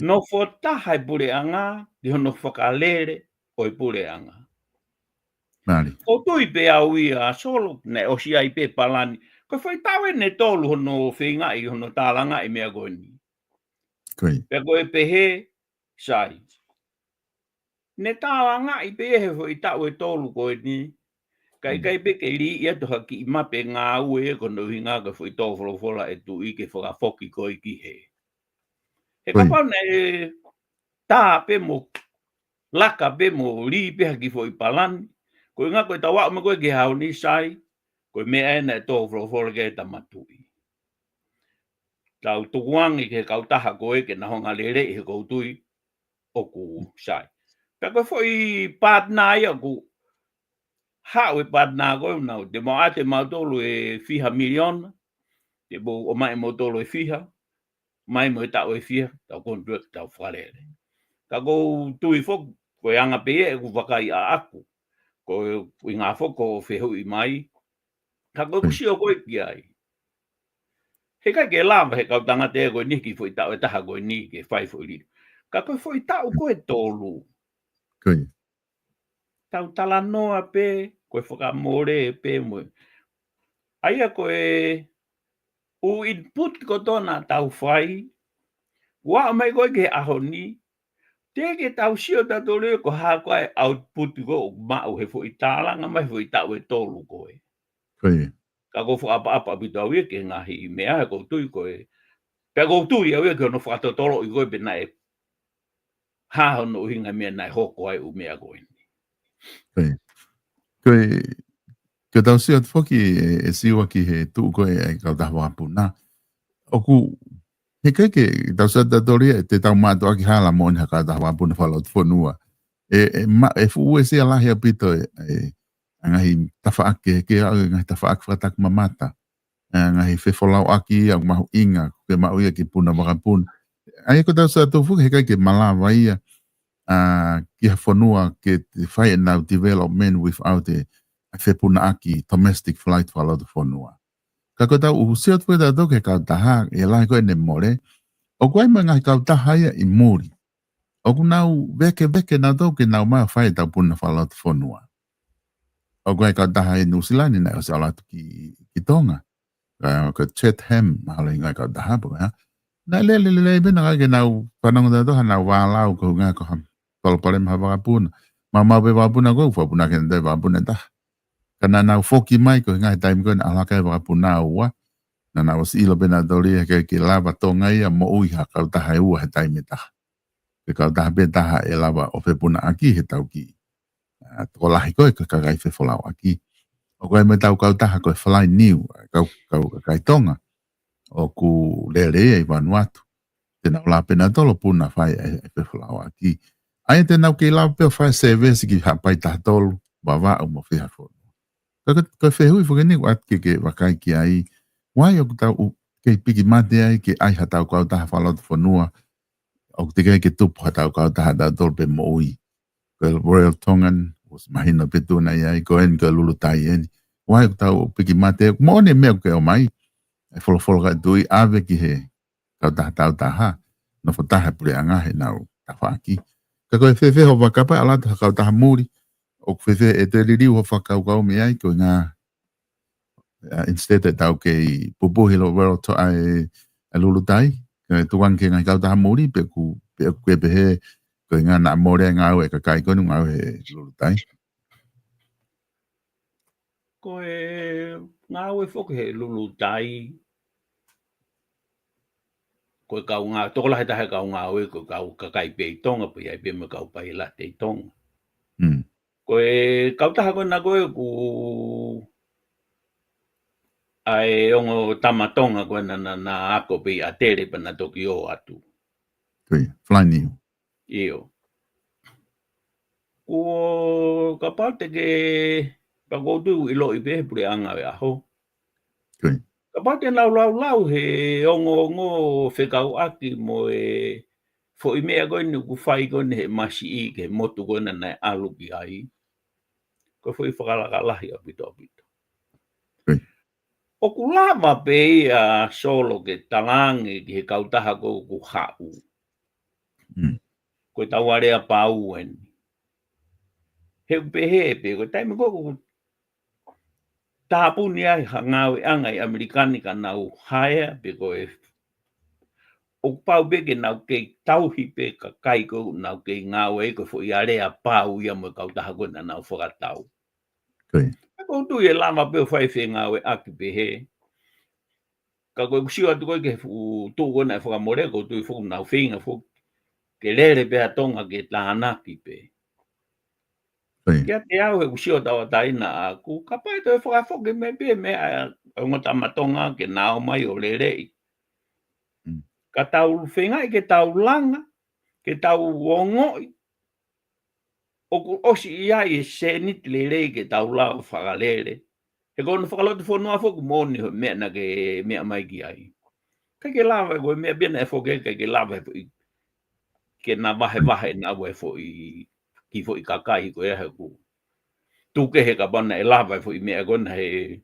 No fota hai pureanga, di hono whakalere o i pureanga. O tui pe au ia solo, ne o si ai pe palani, ko whai tawe ne tolu hono whinga i hono tālanga i mea goni. Pe koe pe he, sai. Ne tālanga i pe he whai tawe tolu koe ni, kai pe ke li ia to haki i mape ngā ue ko no hinga ka whai tō wholofola e tu i ke whakafoki koe ki he. He kapau ne tā pe mo laka pe mo li pe haki whai palani, ko ngā koe tawa me koe ke hau ni sai, koe mea e ne tō wholofola ke tamatui. Tau tukuangi ke kautaha koe ke na honga lere i he koutui o ku sai. Pe koe whai pātnā ia ku hau e patna ko na te mo ate mautolo e fiha milion te bo o mai mautolo e fiha mai mo ta o e fiha ta kon tu ta farele ka go tu i fo ko anga pe e ku vakai a aku ko inga fo ko fe hu i mai ka go si o ko i ai he ka ke lava he ka tanga te ko ni ki fo ta o ta ha go ni ke fai fo li ka ko fo ta o ko e tolu tau tala noa pe koe whakamore pe mo. Aia koe u input ko tona tau whai, wa mai koe ke aho ni, te ke tau sio tato leo ko haa koe output ko mau he fo i tālanga mai fo i tau e tolu koe. Ka ko apa bita ue ke ngahi i mea he ko tui koe. Pe ko tui au e ke no whakato tolo i koe pe nai haa no hinga mea nai hoko ai u mea koe. Ke tau siat foki e siwa ki he tuu koe e kau taha puna. Oku, he ke tau siat tatori e te tau mātua ki hala mōni haka taha puna whalau tu whanua. E fu e sia lahi apito ngahi tafa ake, ke au ngahi tafa ake whatak mamata. Ngahi whewholau aki au mahu inga, ke mau ia ki puna wakapuna. Ai ko tau siat tofu he ke malawa ia ki ha whanua ke te whai and now development without whepuna aki domestic flight whalau tu whanua. Ka ko tau uhusia tu e tau ke kau taha e lai koe ne more, o koe ma ngai kau taha ia i muri. O ku nau veke nau tau ke nau mai whai tau puna whalau tu whanua. O koe kau taha e Nusilani nai o se alatu ki Tonga. Ka Chatham mahala i ngai kau taha po ha. Nai le bina kai ke nau whanonga tau toha nau wālau ko ngai ko ham. Palopare maha wakapuna. Ma mau pe wakapuna koe whapuna ke nai wakapuna taha. Kana nau foki mai ko ngai taim ko na alaka wa puna wa na nau si ilo bena doli ke lava tonga ia mo ui ha ka ta hai wa taim ta ke ka ta be ta e lava o fe puna aki he tau ki to la ko ka kai fe fola aki o ko me tau ka ta ko fly new ka tonga o ku le e Vanuatu te na la pena tolo puna fai fe fola aki ai te nau ke lava pe fai service ki ha pai ta tolo wa o mo fe ha fo ka whehui whakani wat ke wakai ki ai. Wai o kutau ke piki mate ai ke ai hatau kau taha whalau tu whanua. O te kai ke tupu hatau kau taha da dolpe mo ui. Ka Royal Tongan, was mahina petuna ai, ko en ka lulu tai eni. Wai o kutau piki mate, mo ne mea ke o mai. E wholo ka tui ave ki he kau taha tau taha. No whataha pure angahe nau tawhaki. Ka koe whewheho wakapa alata kau taha muri. O kwewhe e te riri ua whakaukau me ai ko ngā instead e tau kei pupuhi lo wero to ai lulutai ka tuang ke ngai kau taha muri pe ku pehe ko ngā na more ngā ue ka kai konu ngā ue lulutai ko e ngā ue whoke he lulutai ko kau ngā tokola he tahe kau ngā ue ko kau kakai pe i tonga pe ai pe me kau pai la te i tonga Koe kautaha koe na koe ku ai ongo tamatonga koe na ako pe a tere pa na toki o atu. Koe, flani. Io. Ko ka parte ke pa ko tu ilo i pe pure anga e aho. Koe. Ka parte lau he ongo whekau aki mo e fo i mea koe ni ku whai koe he masi i ke motu koe na nai alu ki ai. Ko fo i whakalaka lahi a pito. Koe. O ku lava pe a solo ke talangi ki he kautaha ko ku hau. Ko tau area pau en. He pe ko taime ko tapu ni ai ngau angai amerikani ka nau haia pe ko e o pau be ke nau ke tau hi pe ka kai ko nau ke ngau e ko fo i area pau ia mo kautaha ko na nau foka tau. Koe. Ko tu e lama pe fai fe ngau e aki pe he. Ka ko siwa tu ko ke fu tu ko na foka more ko tu fo na finga fo ke lere pe atonga ke tana ki pe. Kia te au e usio tawa taina ku kapai to foka foke me pe me ngo tamatonga ke nao mai o lere. Ka tau finga ke tau langa ke tau wongo o ku osi ia e se nit lere ke tau la fagalere. E kono whakalotu whanua whoku mōni ho mea na ke mea mai ki ai. Kai ke lawa koe mea bina e whoke kai ke lawa ke na wahe na ue ki fo i kakai koe he ku. Tuke he ka bana e lawa fo i mea kona he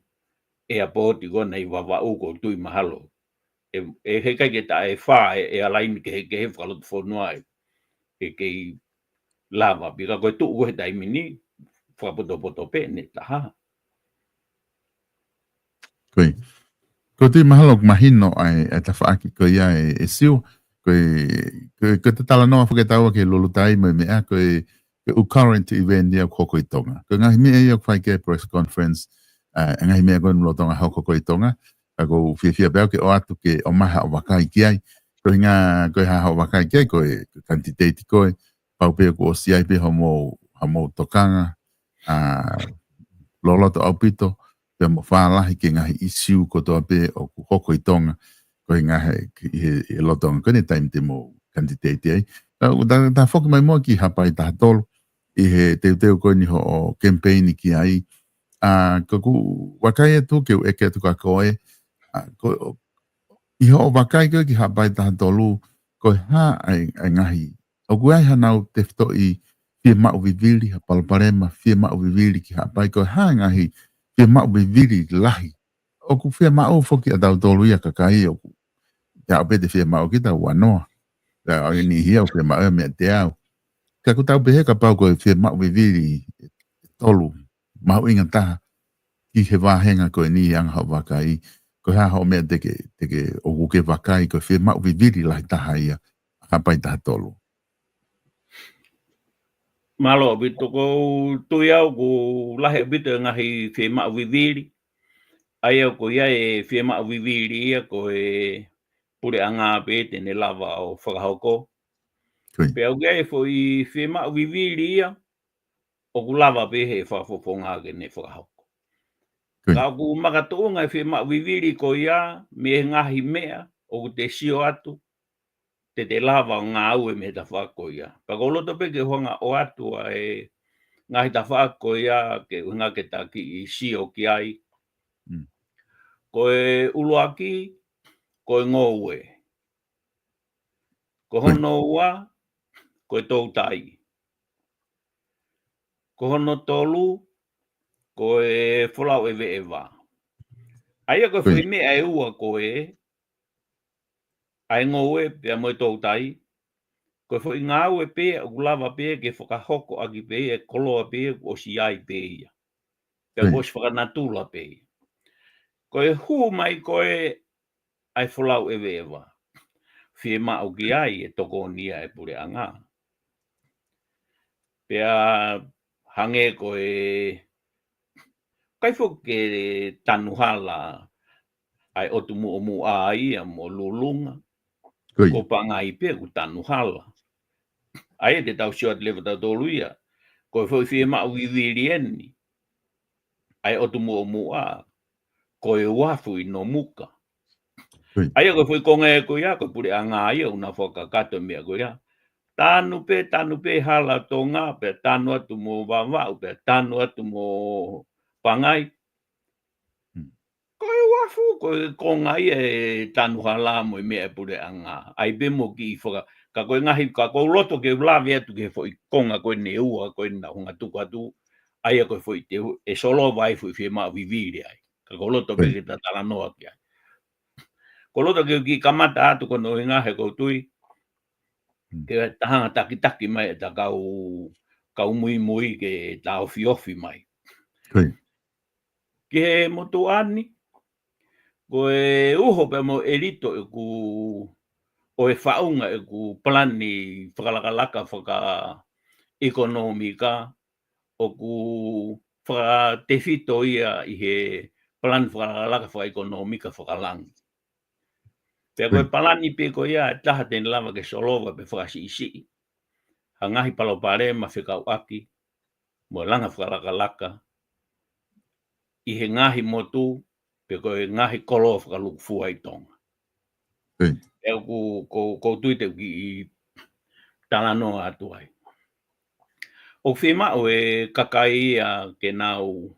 airport i kona i wawa uko tui mahalo. E he kai ke ta e wha e alaini ke he whakalotu whanua e ke i lawa. Pika koe tu uko he taimini whapoto pe ne taha. Koe. Ko te mahalo mahino ai e ta whaaki ko ia e siu. Koe te tala noa whaketaua ke lulutai mai mea koe u current event ia koko i tonga. Ko ngahi mea ia kwhai ke press conference ngahi mea koe nulo tonga hau koko i tonga. Ko whiawhia pēo ke o atu ke o maha o wakai ki ai. Koe ngā koe ha o wakai ki ai koe kantiteiti koe. Pau pēo ko o siai pē hamo tokanga. Loloto au pito. Pea mo whaalahi ke ngahi isiu ko toa pē o koko i tonga. Koe ngahi he lotonga koe ne taimi te mo kantiteiti ai. Ta whoki mai mua ki hapai taha tolu. I he teo koe ni ho o campaign ki ai. Ko ku wakai atu ke u eke atu ka koe. I ho o wakai koe ki hapai taha tolu. Koe ha ai ngahi. O ku ai hanau te fito i fia mau vivili ha palparema. Fia mau vivili ki hapai koe ha ngahi. Fia mau vivili lahi. O ku fia mau whoki a tau tolu ia kakai o ku. Ya o pete fia mau ki tau wanoa. Ka o ni hia o fia mau mea te au. Ka ku tau pehe ka pau koe fia mau vivili tolu. Mau inga taha. Ki he wāhenga koe ni anga hau wakai. Ko ha hao mea teke o kuke wakai koe fia mau vivili lahi taha ia. Hapai taha tolu. Malo bito ko tui au ko lahe bito ngahi fia mau vivili. Ai au ko ia e fia mau vivili ia ko e pure anga pe tene lava o whakahoko. Pe au gai fo i fia mau vivili ia o ku lava pe he whafofonga ke ne whakahoko. Ka ku makatoonga e fia mau vivili ko ia me ngahi mea o ku te sio atu. Te lava o ngā au e me ta whako ia. Pa ko loto pe ke honga o atu e ngahi ta whako ia ke unga ke ta ki i sio ki ai. Ko e uluaki, ko e ngoue. Ko hono ua, ko e tautai. Ko hono tolu, ko e wholau ewe ewa. Aia ko whi mea e ua ko e, ai ngoue pia mo e tautai. Ko whi ngāu e pe, o lava pe, ke whakahoko aki pe, e koloa pe, o si ai pe ia. Pia ko si whakanatula pe. Ko e hu mai ko e ai wholau ewe ewa. Fie mao ki ai e toko nia e pure anga. Pea hange ko e kaifo ke tanuhala ai otumu omu a ia mo lulunga. Ko panga i pe ku tanuhala. Ai te tau siot lewa tau tolu ia. Ko foi fi ma wivilieni. Ai o tu mua. Ko e wafu I no muka. Ai ko foi konga ko ia ko pure anga ia una foka kato mea ko ia. Tanu pe hala tonga pe tanu atu mo wawa pe tanu atu mo pangai. Ko e wafu ko konga ia e tanu hala mo mea pure anga. Ai be mo ki foka ka ko ngahi ka ko loto ke vlave atu ke foi konga ko ne ua ko na hunga tu atu. Ai ko foi te e solo vai foi fi ma viviri ai. Ka ko loto ke ta tala noa ki ai. Ko loto ke ki kamata atu ko no ngahe ko tui. Ke tahanga taki mai ta kau mui ke ta ofi mai. Ke motuani ko e uho pe mo elito e ku o e faunga e ku plani whakalakalaka whaka ekonomika o ku whaka te whito ia I he plan whakalakalaka whaka ekonomika whakalangi. Pea koe palani pe ko ia taha tēn lava ke solova pe whakasi. Hangahi palopare ma whikau aki mo langa whakalakalaka I he ngahi motu pe koe ngahi kolo whakaluku fua I tonga. Pea ko tuite ki I talano atu ai. O whemao e kakai ia ke nau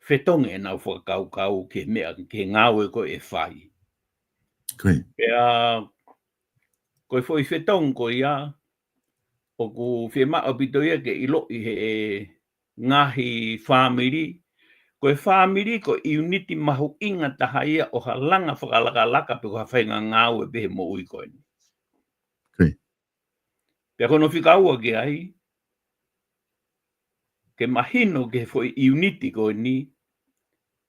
whetonge nau whakau ke mea ke ngāwe ko e whai. Pea koe foi whetong ko ia o ku whemao pito ia ke ilo I he ngahi whamiri. Koe whamiri ko uniti mahu inga taha ia o halanga whakalaka pe ko hawhainga ngāwe pehe mo ui koe ni. Pea kono whikaua ke ai ke mahino ke foi uniti koe ni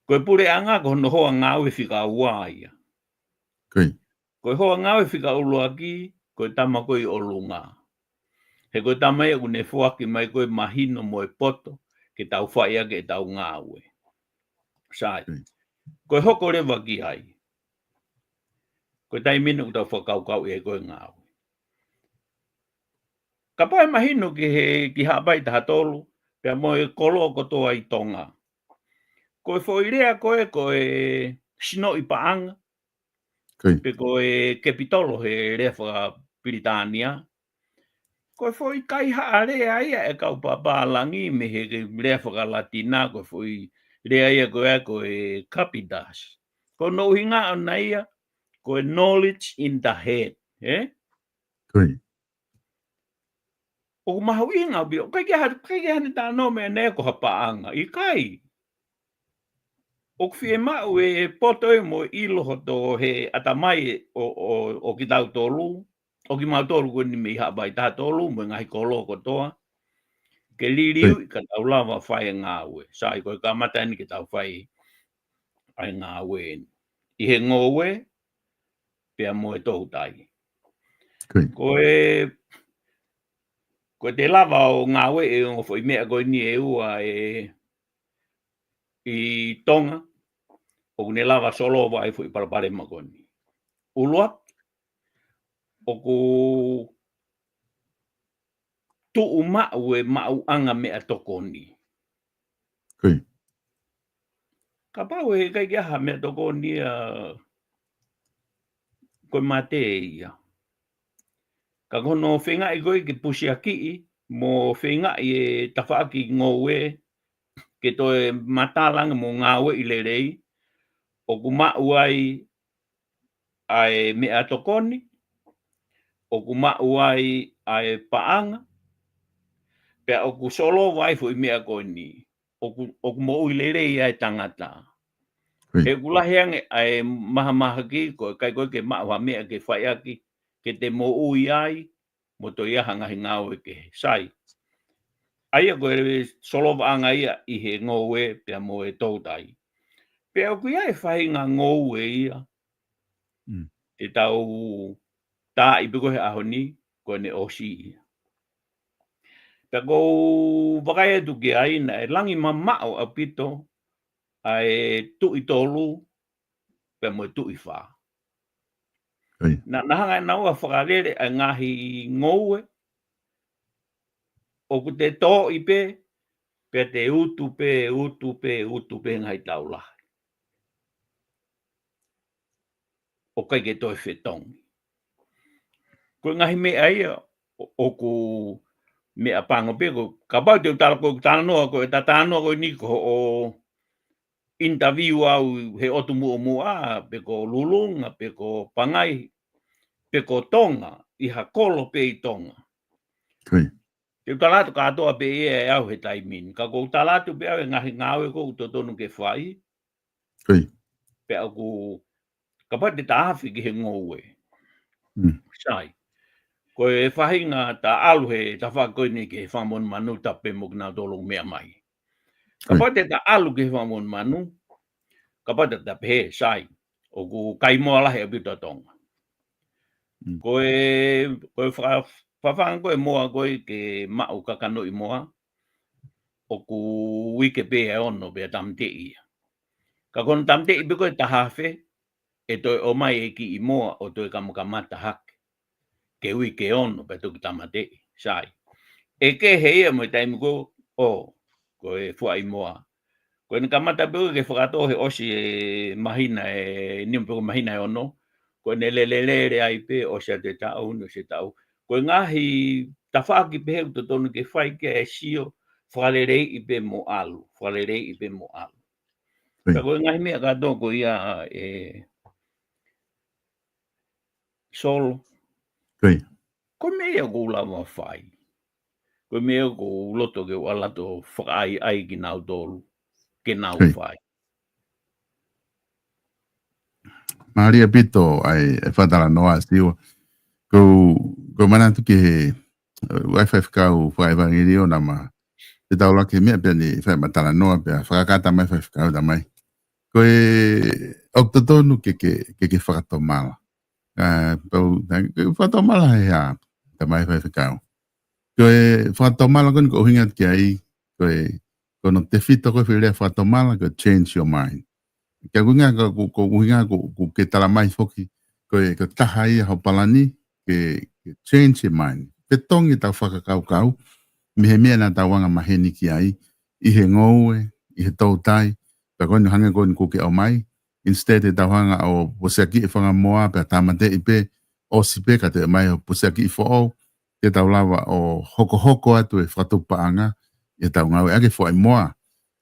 koe pure anga ko no hoa ngāwe whikaua ia. Koe hoa ngāwe whikaulua ki koe tama koe olunga. He koe tama ia kune fuaki mai koe mahino mo e poto ke tau whaia ke tau ngāwe. Sai. Koe hoko rewa ki ai. Koe tai minu tau whakaukau e koe ngāwe. Ka pae mahino ki hapai taha tolu, pea mo e kolo kotoa I tonga. Koe whoirea koe sino I paanga. Pe koe kepitolo he rea whaka Britania. Koe whoi kai haa rea ia e kau papalangi me he rea whaka Latina, koe whoi rea ia koe Capitas. Ko no hinga ona ia, koe knowledge in the head. O mahu inga bio, kai hane tā no mea nea ko hapaanga, I kai. O kwhie mau e poto e mo iloho to he atamai o ki tau tolu, o ki mau tolu ko ni me hapai tā tolu, mo ngahi kolo kotoa. Ke liriu I ka tau lava whai ngāwe. Sai koe ka matani ke tau whai ai ngāwe. I he ngōwe, pia mo e tohu tai. Koe te lava o ngāwe e o whai mea koe ni e ua I tonga, o ne lava solo vai whai parapare ma koe ni. Ulua, o ku tuu mau e mau anga mea toko ni. Ka pau e kai kia mea toko ni koe mate ia. Ka kono whenga I koe ke pusi aki mo whenga I tawhaaki ngōwe ke toe matalanga mo ngāwe I lerei o ku mau ai mea tokoni o ku mau ai paanga pea o ku solo vai fu I mea koe ni o ku mo I lerei ai tangata. He kulaheange ai maha ki koe kai koe ke mau ha mea ke whai aki ke te mo ui ai, mo to ia hangahi ngāwe ke sai. Aia koe solo waanga ia I he ngōwe pia mo e tautai. Pea o ia e whai ngā ngōwe ia. Te tau tā I piko he ahoni, koe ne osi ia. Pea kou wakai atu ki aina e langi mamao a pito ai tui tolu pea mo e tui wha. Na hanga nau a whakarere a ngahi ngōwe o ku te tō i pe te utu pe ngai taula. O kai ke toi whetong. Ko ngahi me ai o ku me apango pe ko kapau te utala ko tānoa ko e tānoa ko ni ko o interview au he otu mua pe ko lulunga pe ko pangai pe ko tonga I ha kolo pe I tonga. Koi. Te utalatu katoa pe e au he taimin. Ka ko utalatu pe au e ngahi ngawe ko utotonu ke whai. Koi. Pe au ku kapau te tāwhi ki he ngoue. Sai. Ko e whahinga ta alu he ta whakoini ke whamon manu tape mokna tolo mea mai. Kapau te ta alu ke whamon manu. Kapau te ta pe sai. O ku kaimoa lahe a pita tonga. Ko e whawhanga koe moa koe ke mau kakano I moa. O ku wike pe e ono pe tamtei. Ka kono tamtei pe koe tahawhe. E toi o mai e ki I moa o toi kamukamata hake. Ke wike ono pe toki tamatei. Sai. E ke heia mo taimi ko ko e fua I moa. Ko ni kamata pe ke whakato he osi e mahina e nimpo mahina e ono. Ko ne lelelere ai pe o se te tau no se tau. Ko ngahi tawhaki pe heu tonu ke whai ke e sio whalerei I pe mo alu. Whalerei I pe mo alu. Ka ko ngahi mea kato ko ia e solo. Koi. Ko mea ko lama whai. Ko mea ko loto ke walato whakai ai ki nau tolu. Ke nau whai. Maria Pito ai whatara noa stiwa. Ko manatu ki he Wi-Fi kau whaivangiri o nama. Te tau laki mea pia ni whai matara noa pia whakakata mai whai kau da mai. Ko e oktotonu ke whakatomala. Whakatomala he a da mai whai kau. Ko e whakatomala koni ko uhingat ki ai. Ko no te whito koe whirea whakatomala ko change your mind. Kia kuinga ko uhinga ko ke tala mai foki. Ko taha ia ho palani ke change your mind. Ke tongi tau whakakau. Mihe mea na tawanga maheni ki ai. I he ngoue, I he tautai. Ka koni hanga koni ko ke au mai. Instead e tawanga o poseaki I whanga moa pe tamate I pe o sipe ka te mai o poseaki I fo'o. Ke tau lawa o hoko atu e whatupaanga. E tau ngawe ake fo ai moa.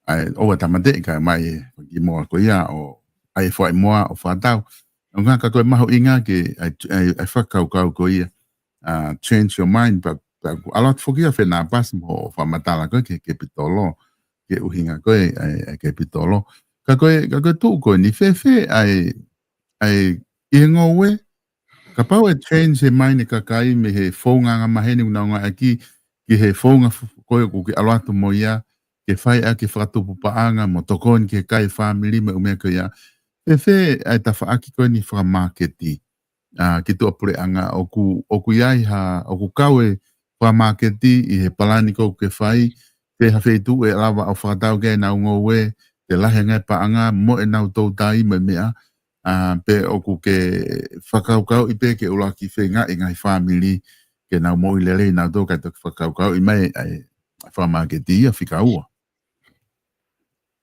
Ai o tamate ka mai ki moa ko ia o ai fo ai moa o whatau. Nga ka koe maho inga ke ai whakau ko ia. Change your mind but alot fokia fe na pas mo fa matala ko ke pitolo ke uhinga ko ke pitolo ka ko tu ko ni fe ai ingowe ka pau change your mind ka kai me he fonga nga maheni nga aki ki he fonga ko ke alot mo ia ke fai a ke fratu paanga mo tokon ke kai family me ko ia fe ai ta fa aki ko ni fra marketi ki tu apure anga oku iai ha oku kawe pa marketi I he palani ko ke whai te hawhetu e lawa au whakatau ke na ungowe te lahe ngai pa anga mo e nau tau tai me mea pe oku ke whakaukau I pe ke ulaki whenga I ngai family ke nau mo I lele nau tau kai tuk whakaukau I mai ai wha marketi a whikaua.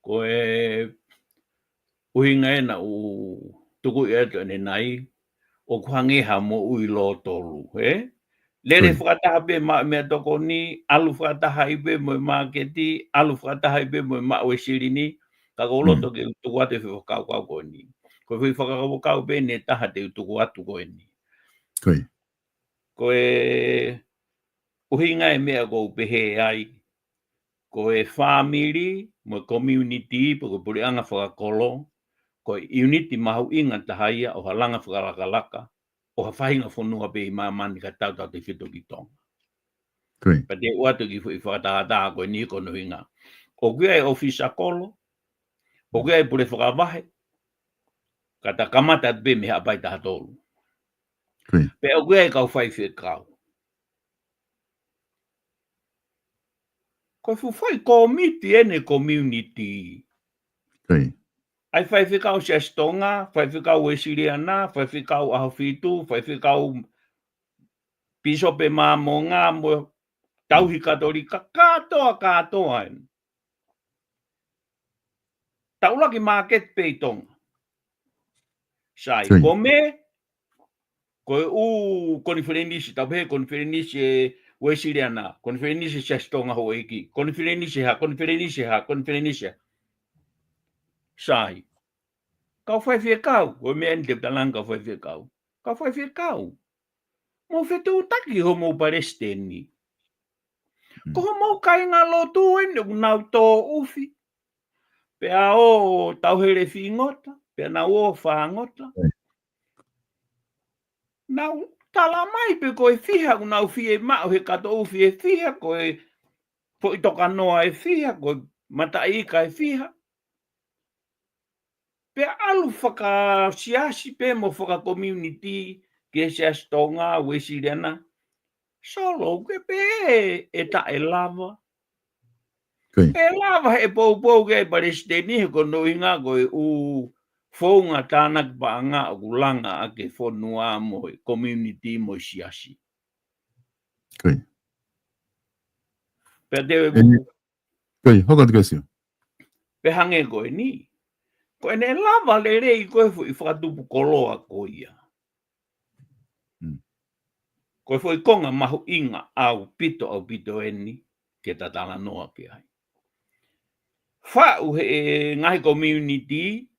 Ko e uhinga e na u tuku e ato ane nai o kuhangeha mo ui lo tolu, Lere whakataha pe mea toko ni, alu whakataha I pe mo marketi, alu whakataha I pe mo o e sirini, ka koloto ke tuku atu e whakau ko ni. Ko whakau pe ne taha te tuku atu ko ni. Ko e uhinga e mea ko pehe ai, ko e family, mo community, po ko puri anga whakakolo, ko unity mahu inga tahaia o halanga whakalakalaka, o hawhahinga whanua pe I mamani ka tau te whito ki tonga. Pa te uatu ki whakataha koe ni kono hinga. O kia e ofisa kolo, o kia e pure whakawahe, ka ta kamata pe me hapai taha tolu. Pe o kia e kau whai whikau. Ko whai komiti ene community. Ai whai whikau se stonga, whai whikau e siriana, whai whikau aho whitu, whai whikau piso pe mamonga mo Tauhi katolika katoa. Taulaki market peitonga. Sai come ko konferenisi tabe konferenisi Wesiliana, konferenisi sestonga hoiki, konferenisi. Sai. Kau fai kau, o me ente talang kau fai kau. Kau fai kau. Mo fetu taki homo palestini. Ko homo kai ngalo tuen nau to ufi. Pea o tau here fingota, pea na o fangota. Nau tala mai pe koe fiha ku nau fie mao he kato ufi e fiha koe po itoka noa e fiha koe mataika e fiha. Pe alu whaka siasi pe mo whaka community ke siasi tonga Wesiliana. Solo ke pe e ta e lava. E lava e pou ke Palestini he kono inga koe u whaunga tānak paanga o kulanga ake whanua mo community mo siasi. Pe te hoka te kasi. Pe hange koe ni. Koe ne lava le rei koe fu I whakatupu koloa koe ia. Koe fu I konga mahu inga au pito eni ke tatala noa ke ai. Whau he ngahi community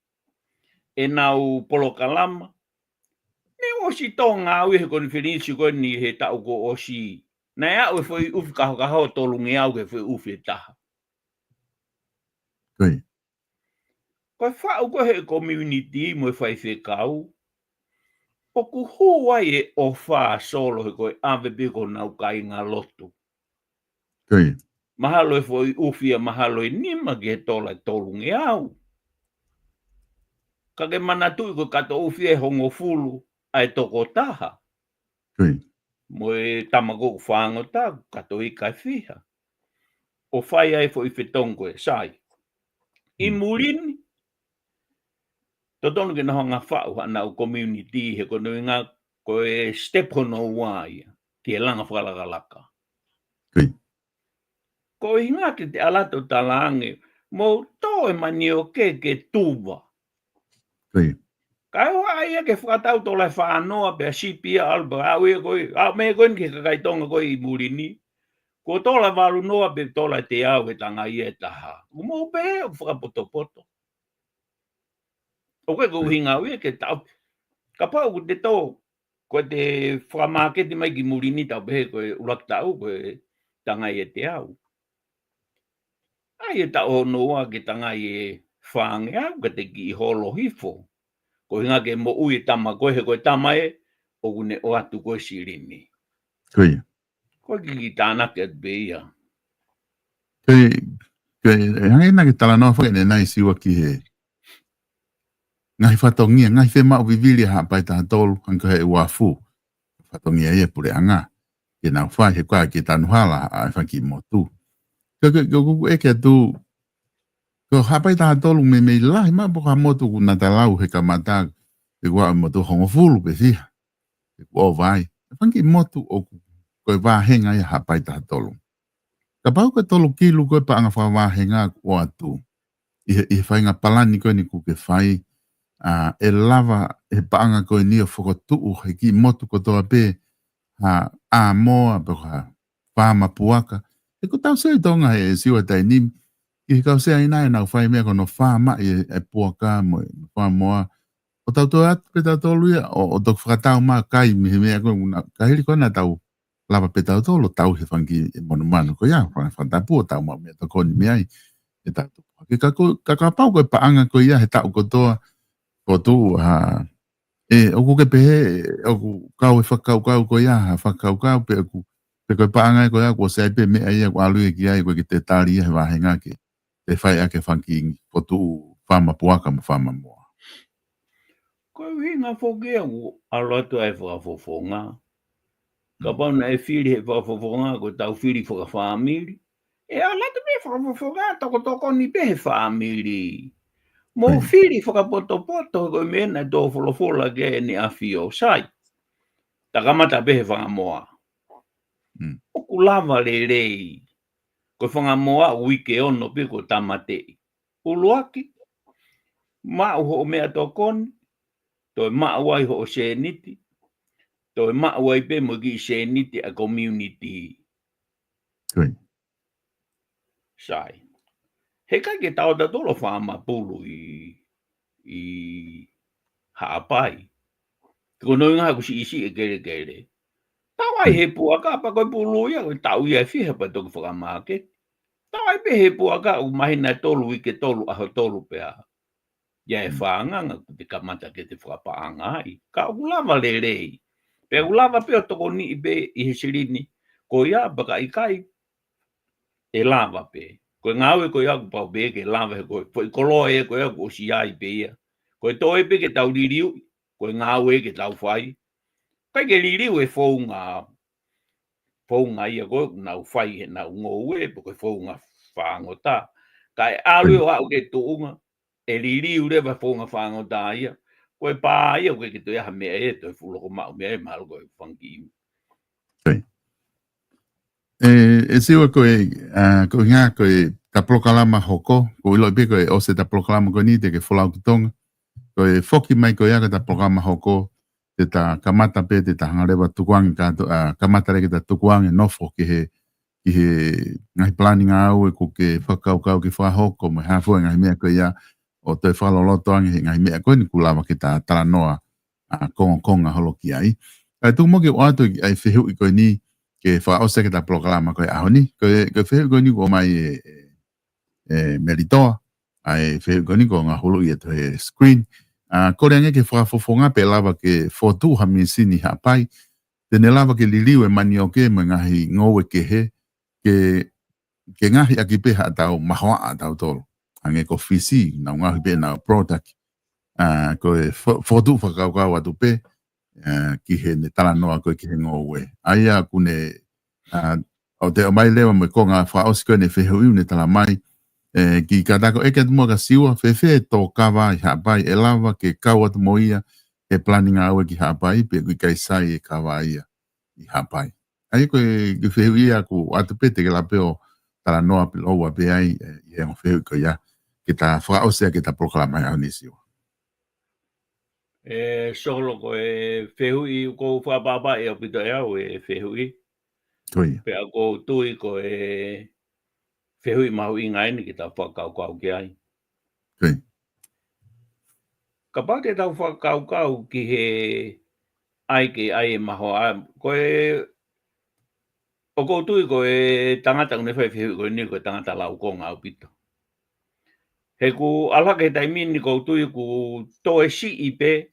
e nau polokalama. Ne osi tonga au he konferensi koe ni he tau ko osi. Nai au e fu ufi kaho tolungi au ke fu ufi e taha. Koe whau koe he community mo e whai whekau. O ku huai e o wha solo he koe ave biko nau kai ngā lotu. Mahalo e foi ufia mahalo e nima ke tola tolungi au. Kake manatui ko kato ufia e hongo fulu ai toko taha. Mo e tamago whango taku kato I kai fiha. O whai ai foi whetongo e sai. I murini. Totonu ke naho ngā whau hana o community he kono ngā koe step hono wai. Ke langa whalagalaka. Ko inga te alato talange mo to e mani o ke tuva. Kai o ai ke whakatau to lai whanoa pe sipia alba au e koi au me koin ke kakaitonga koi I murini. Ko to lai waru noa pe to lai te au e tanga I e taha. Mo pe o whakapoto. O ko hinga ue ke tau. Ka pau ku te tō ko te whamaketi mai ki murini tau pe koe urak tau koe tanga I e te au. Ai e tau noa ke tanga I e whange au ka te ki holo hifo. Ko hinga ke mo ui tama koe he koe tama e o kune o atu koe sirini. Koe ki tāna ke beia. Hangi na ke tala noa whake nai siwa ki he. Ngahi whatongia, ngahi whema o vivili ha pai taha tolu hanka he uafu. Whatongia e pure anga. Ke nau whai he kwa ke tanuhala a whaki motu. Kuku eke atu ko hapai taha tolu me lahi ma poka motu ku natalau he kamata ke kua motu hongo fulu pe fiha. Ke kua o vai. Whanki motu o koe wāhenga ia hapai taha tolu. Ka pau ka tolu kilu koe pa anga whahenga o atu. I whainga palani koe ni ku ke whai. E lava e paanga koe ni o whakotuu he ki motu kotoa pe a moa pe ka whama puaka. E ko tau sei tonga he siwa tai nim. I kau sea ina e nau whai mea kono whama e puaka mo e whamoa. O tau toa atu pe tau tolu ia o tok whakatau maa kai mihe mea koe ka hiri koe na tau lava pe tau tolu tau he whangi e monu manu ko ia whantapu o tau maa mea to koni mea i e tau tupu. Ka kapau koe paanga koe ia he tau kotoa ko tu o ku ke pehe o ku kau e whakau koe ia whakau pe ku pe koe paanga koe ia ko sei pe mea ia ko alu e ki ai koe ki te tari ia he wahenga ke te whai ake whanki ko tu whama puaka mo whama moa. Koe hinga whokea ku alotu ai whakafofonga. Ka pauna e whiri he whakafofonga ko tau whiri whakawhamiri. E alatu me whakafofonga toko ni pe he whamiri. Mo whiri whakapoto koe mena tō wholofola ke ni awhio sai. Takamata pe he whakamoa. O lava le. Ko whanga moa wike ono pe ko tamate. Uluaki. Ma ho mea tokon. Toi ma wai ho se niti. Toi ma wai pe mo ki se niti a community. Koi. Sai. He kai ke tau da tolo whama pulu i haapai. Ko no ngā kusi isi e kere. Tawai he puaka pa koe pulu ia koe tau ia fiha pa toku whakamake. Tawai pe he puaka u mahina tolu i ke tolu aho tolu pea. Ia e whaanganga ku te kamata ke te whakapaanga ai. Ka ulava le rei. Pe ulava pe o toko ni i pe i he sirini. Ko ia baka i kai e lava pe. Koe ngāwe koe aku pau pe ke lava he koe. Koe koloa e koe aku o si ai pe ia. Koe toe pe ke tau ririu. Koe ngāwe ke tau whai. Kai ke ririu e whaunga ia koe nau whai he nau ngōwe. Koe whaunga whaangota. Kai alue o au ke tuunga. E ririu rewa whaunga whaangota ia. Koe pā ia koe ke toi aha mea e toi fuloko mau mea e mahalo koe whangi iu. E siwa koe ngā koe ta prokalama hoko, ko ilo pe koe o se ta prokalama koe ni te ke wholau kutonga, koe whoki mai koe aga ta prokalama hoko, te ta kamata pe te ta hangarewa tukuangi kamata reke ta tukuangi nofo ki he ngahi planning au e ko ke whakaukau ki whahoko mo hafua ngahi mea koe ia o toi whalolotoangi he ngahi mea koe ni kulawa ki ta taranoa konga holo ki ai. Kai tuku mo ke o ato ai whihu i koe ni ke whaose ke ta proklama koe aho ni, koe whihu koe ni ko mai meritoa, ai whihu koe ni ko ngā holo i ato he screen. Kore ange ke whafofonga pe lava ke whotu hamisini hapai, tene lava ke liliu e mani o ke me ngahi ngowe ke he, ke ngahi aki pe ha tau mahoa a tau tolo. Ange ko fisi, nau ngahi pe nau product, koe whotu whakaukau atu pe, ki he ne talanoa koe ki he ngowe. Aia kune, o te o mai lewa me ko ngā whaosi koe ne whehu iu ne tala mai, ki katako eke atu mua ka siwa, whewhe tō kawa i hapai, e lava ke kau atu mo ia, e planning aue ki hapai, pe kui kai sai e kawa ia i hapai. Ai koe ki whehu ia ku atu pe te ke lape o talanoa pe loa pe ai, i e whehu ko ia, ki ta whaosea ki ta proklama au ni siwa. Solo ko e whehui ko whapapa e apito e au e whehui. Toi. Pea ko tui ko e whehui mahu i ngai ni ki ta whakaukau ki ai. Toi. Ka pate tau whakaukau ki he ai ki ai e maho a. Ko e o ko tui ko e tangata une whehui ko ni ko tangata lau ko ngā upito. He ku alaka he taimini ko tui ku toe si i pe.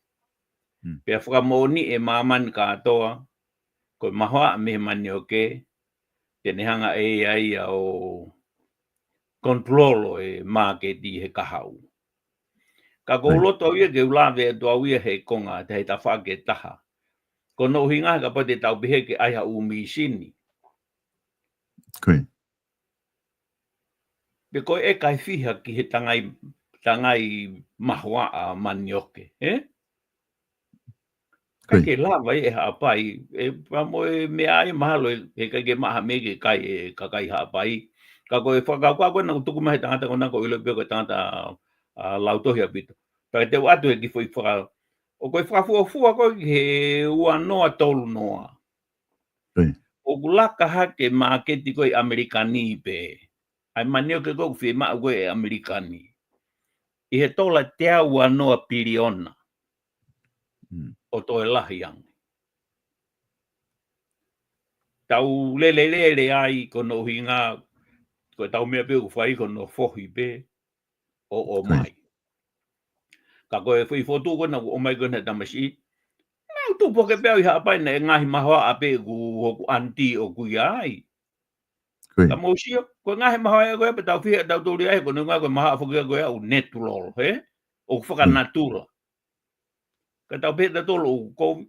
Pea whakamoni e mamani katoa, koe mahoa me mani o ke, tene hanga e ai au kontrolo e marketi he kahau. Ka kouloto au ia ke ulawe e tua uia he konga, te hei ta whake taha. Ko no hinga ka pate tau pihe ke aiha umi sini. Koe. Pe koe e kai whiha ki he tangai mahoa a mani o ke, Kai lava e hapai, e pamoe me ai mahalo e kai ke maha me ke kai e kakai hapai. Ka koe whakakua koe na tuku mahi tangata ko nako ilo pio koe tangata lautohi apito. Pai te watu e ki fwoi whaka. O koe whakafua koe he ua noa tolu noa. O kulaka hake maaketi koe Amerikani pe. Ai manio ke koe whi maa koe Amerikani. I he tola tea ua noa piliona. O toe lahi angi. Tau lele ai kono hinga, ko tau mea pe whai kono whohi pe, o mai. Ka koe whi whotu kona o mai kona tamasi, nau tu poke peo i hapai na e ngahi mahoa a pe ku hoku anti o kui ai. Ka mōsia, ko ngahi mahoa e koe pe tau whia tau tūri ai, kono ngā koe maha a whukia koe au natural, o whakanatura. Ka tau pēta tolo o kou,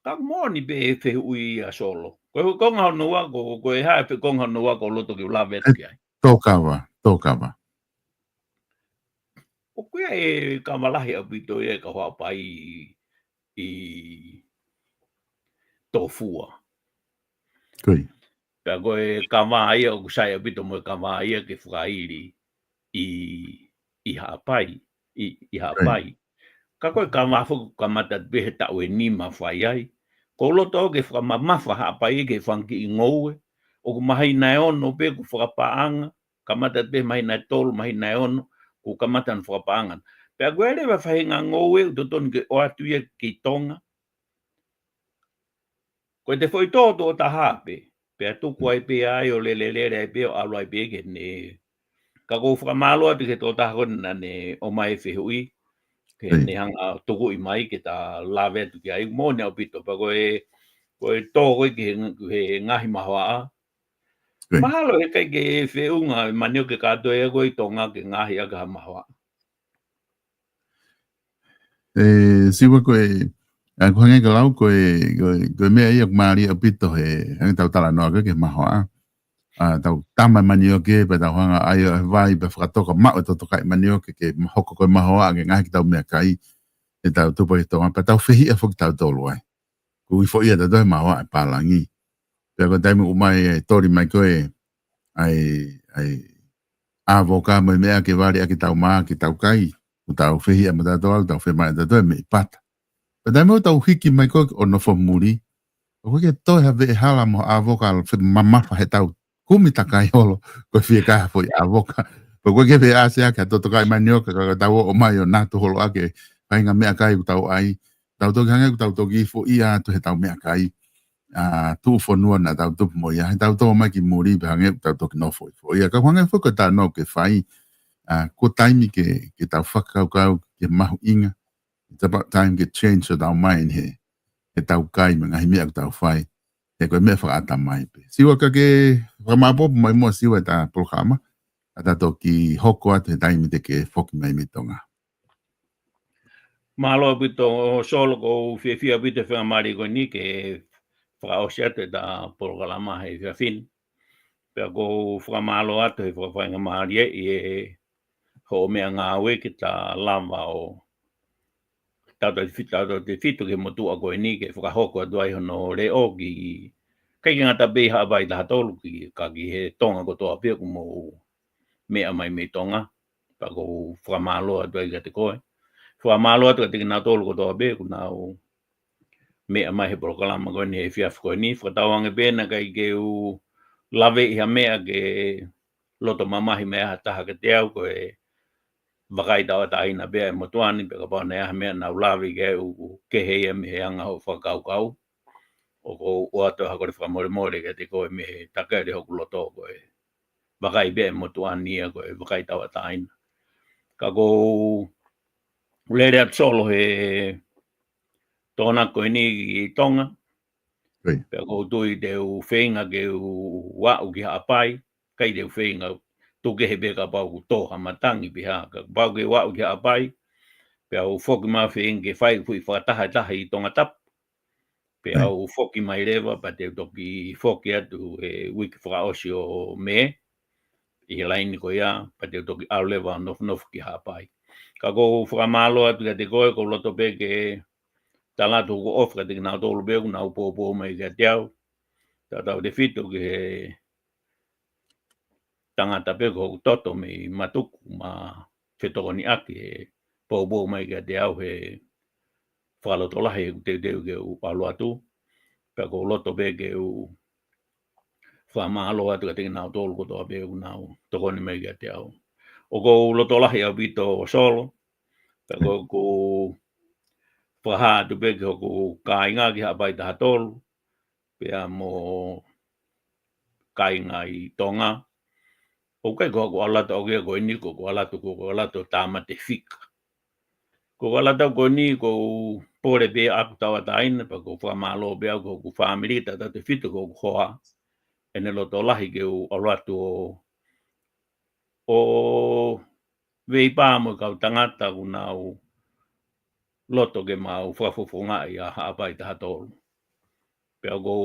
ka mōni pe e whehui a solo. Ko konga noa ko e hae pe konga noa ko loto ki ulawe ki ai. Tōkawa. O kuia e kamalahi a pito e ka hoa pai i tōfua. Koi. Pea koe kawāia o kusai a pito mo kawāia ke whakairi i hapai. I hapai. Ka koe kawāwhuku kamata behe tau e nima whai ai. Ko loto ke whakamamafa hapai ke whanki i ngoue. O ku mahi nai ono pe ku whakapaanga. Kamata behe mahi nai tolu mahi nai ono. Ku kamata na whakapaanga. Pea koe rewa whahinga ngoue utotoni ke oatuia ki tonga. Koe te whoi tōto o ta hape. Pea tuku ai pe ai o lelelere ai pe o alo ai pe ke ne. Ka kou whakamaloa te ke tō tahona ne o mai whihui. Ke ne hanga tuku i mai ke ta lawe tu ki ai. Mō ne au pito pa koe tōko i ke he ngahi mahoa. Mahalo he kai ke whiunga manio ke kato e koe tonga ke ngahi aga mahoa. Siwa koe ko hangai ka lau koe mea ia kumari au pito he hangi tau tala noa ke mahoa. Tau tama manio ke pa tau hanga ai vai pa whakatoka mao to tokai manio ke hoko koe mahoa ke ngahi ki tau mea kai e tau tupa i tonga pa tau whihi a whaki tau tolu ai. Ko i fo ia tau mahoa e pālangi. Pea ko taimu umai tori mai koe ai avoka mai mea ke wari a ki tau maa ki tau kai. Ko tau whihi a matato au tau whemai tau me i pata. Pea taimu tau hiki mai koe o no whamuri. Ko ke toi hawe e hala mo avoka mamafa he tau kumi takai holo ko fie ka foi avoka po ko ke be asia ka to kai manio ka tau o mai o na to holo ake painga mea kai tau ai tau to hanga tau to gi fo ia to he tau mea kai tu fo no na tau to mo ia tau to mai ki muri be hanga tau to no fo ia ka hanga fo ka ta no ke fai ko taimi ke tau whakau kau ke mahu inga it's about time ke change so tau mai he e tau kai mga hi mea tau fai e koe mea whakaata mai pe. Siwa ka ke whamapopo mai mua siwa ta programa. Ata toki hoko atu he taimi te ke whoki mai me tonga. Mahalo pito solo ko whiawhia pito whamari ko ni ke whakaosia te ta programa he whiawhin. Pea ko whakamalo atu he whakawhainga maari e ho mea ngāwe ki ta lava o tauta te whitu ke motua koe ni ke whakahoko atu ai hono reo ki kai ngata bei hawa i taha tolu ki ka ki he tonga ko toa pia kumo mea mai me tonga pa ko whakamalo atu ai ka te koe. Whakamalo atu ka te kina tolu ko toa pia kuna mea mai he prokalama koe ni he whiawhi koe ni whakatawange pēna kai ke u lawe iha mea ke loto mamahi mea taha ke te au koe wakai tawa ta aina bea e motuani pe ka pauna ea mea na ulawi ke u kehe me he anga ho whakaukau o ko o ato hakore whakamore ke te koe me he takaere hoku loto koe wakai bea e motuani e koe wakai tawa ta aina ka ko ulere at solo he tōna koe ni ki tonga pe ko tui te u whenga ke u wau ki haapai kai te u whenga tuke he beka pau ku toha matangi piha ka pau ke wau ki apai pe au foki ma whenga ke whai hui whakataha i tonga tap pe au foki mai rewa pa te toki foki atu e wiki whakaosi o me i laini ko ia pa te toki au lewa nof ki hapai ka ko whakamalo atu ka te koe ko loto pe ke talatu ko ofka te kina tolu pe ku na upo mai ka te au tau te whitu ke he tangata pe ko toto me matuku ma whetokoni aki e pōpō mai ka te au he whaloto lahi te ke u palo atu pe ko loto pe ke u whamalo atu ka te kina tolu ko toa pe ku na tokoni mai ka te au o ko loto lahi au pito solo pe ko whaha tu pe ko kāinga ki hapai taha tolu pe mo kāinga i tonga o kai ko ala to ke ko ni ko ala to tama te fika ko ala to ko ni ko pore be ap tawa taina pa ko famalo be ko family ta te fito ko hoa ene lo to lahi ke o ala to o vei pa mo ka tangata una o loto ke mau fafofonga ia hapa i ta tolu pe go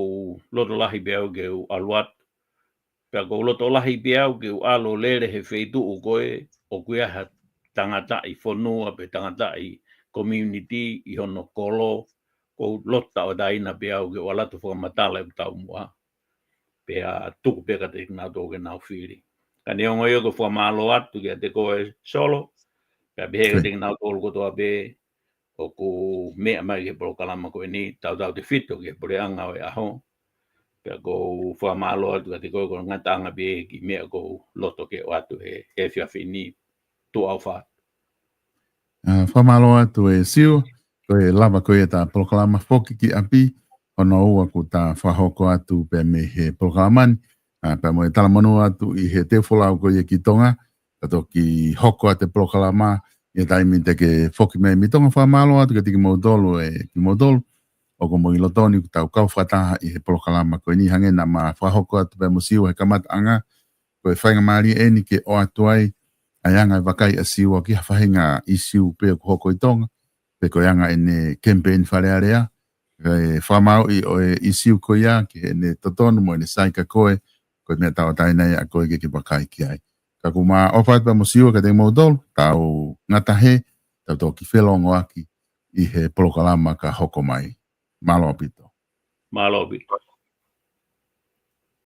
loto lahi be ke o aluat pe ko loto lahi be ke o alo lere he feitu o koe o kuia ha tangata i fonua pe tangata i community i hono kolo ko lota o daina be ke o ala to fo matala e tau mua pea tuku peka te nau tō ke nau whiri. Ka ne ongo ioko wha mālo atu kia te koe solo, pea behe te nau tō kotoa be, o ku mea mai ke polo kalama koe ni, tau te whito ke pole anga o e aho, pea ko wha mālo atu kia te koe koe ngatanga be ki mea ko loto ke o atu he whiawhi ni tō au wha. Whamalo atu e siu, koe lava koe ta polokalama whoki ki api, ono ua ko ta whahoko atu pe me he polokalamani, pe mo e talamanu atu i he te wholau koe ki tonga, tato ki hoko ate polokalama, i taimi te ke whoki me mi tonga whamalo atu ke tiki mautolu e ki mautolu, o ko mo i lotoni ku tau kau whataha i he polokalama koe ni hange na ma whahoko atu pe mo siu he kamata anga, koe whainga maari e ni ke o atu ai, ayanga e wakai a siwa ki hawhahinga i siu pe ko hoko i tonga, pe ko yanga e ne campaign wharearea, e whamau i siu ko ia, ki e ne totonu mo e ne saika koe, koe mea tau tainai a koe ke wakai ki ai. Ka ku maa ofat pa mo siwa ka te mautolu, tau ngatahe, tau tō ki whelongo aki i he polokalama ka hoko mai. Malo apito. Malo apito.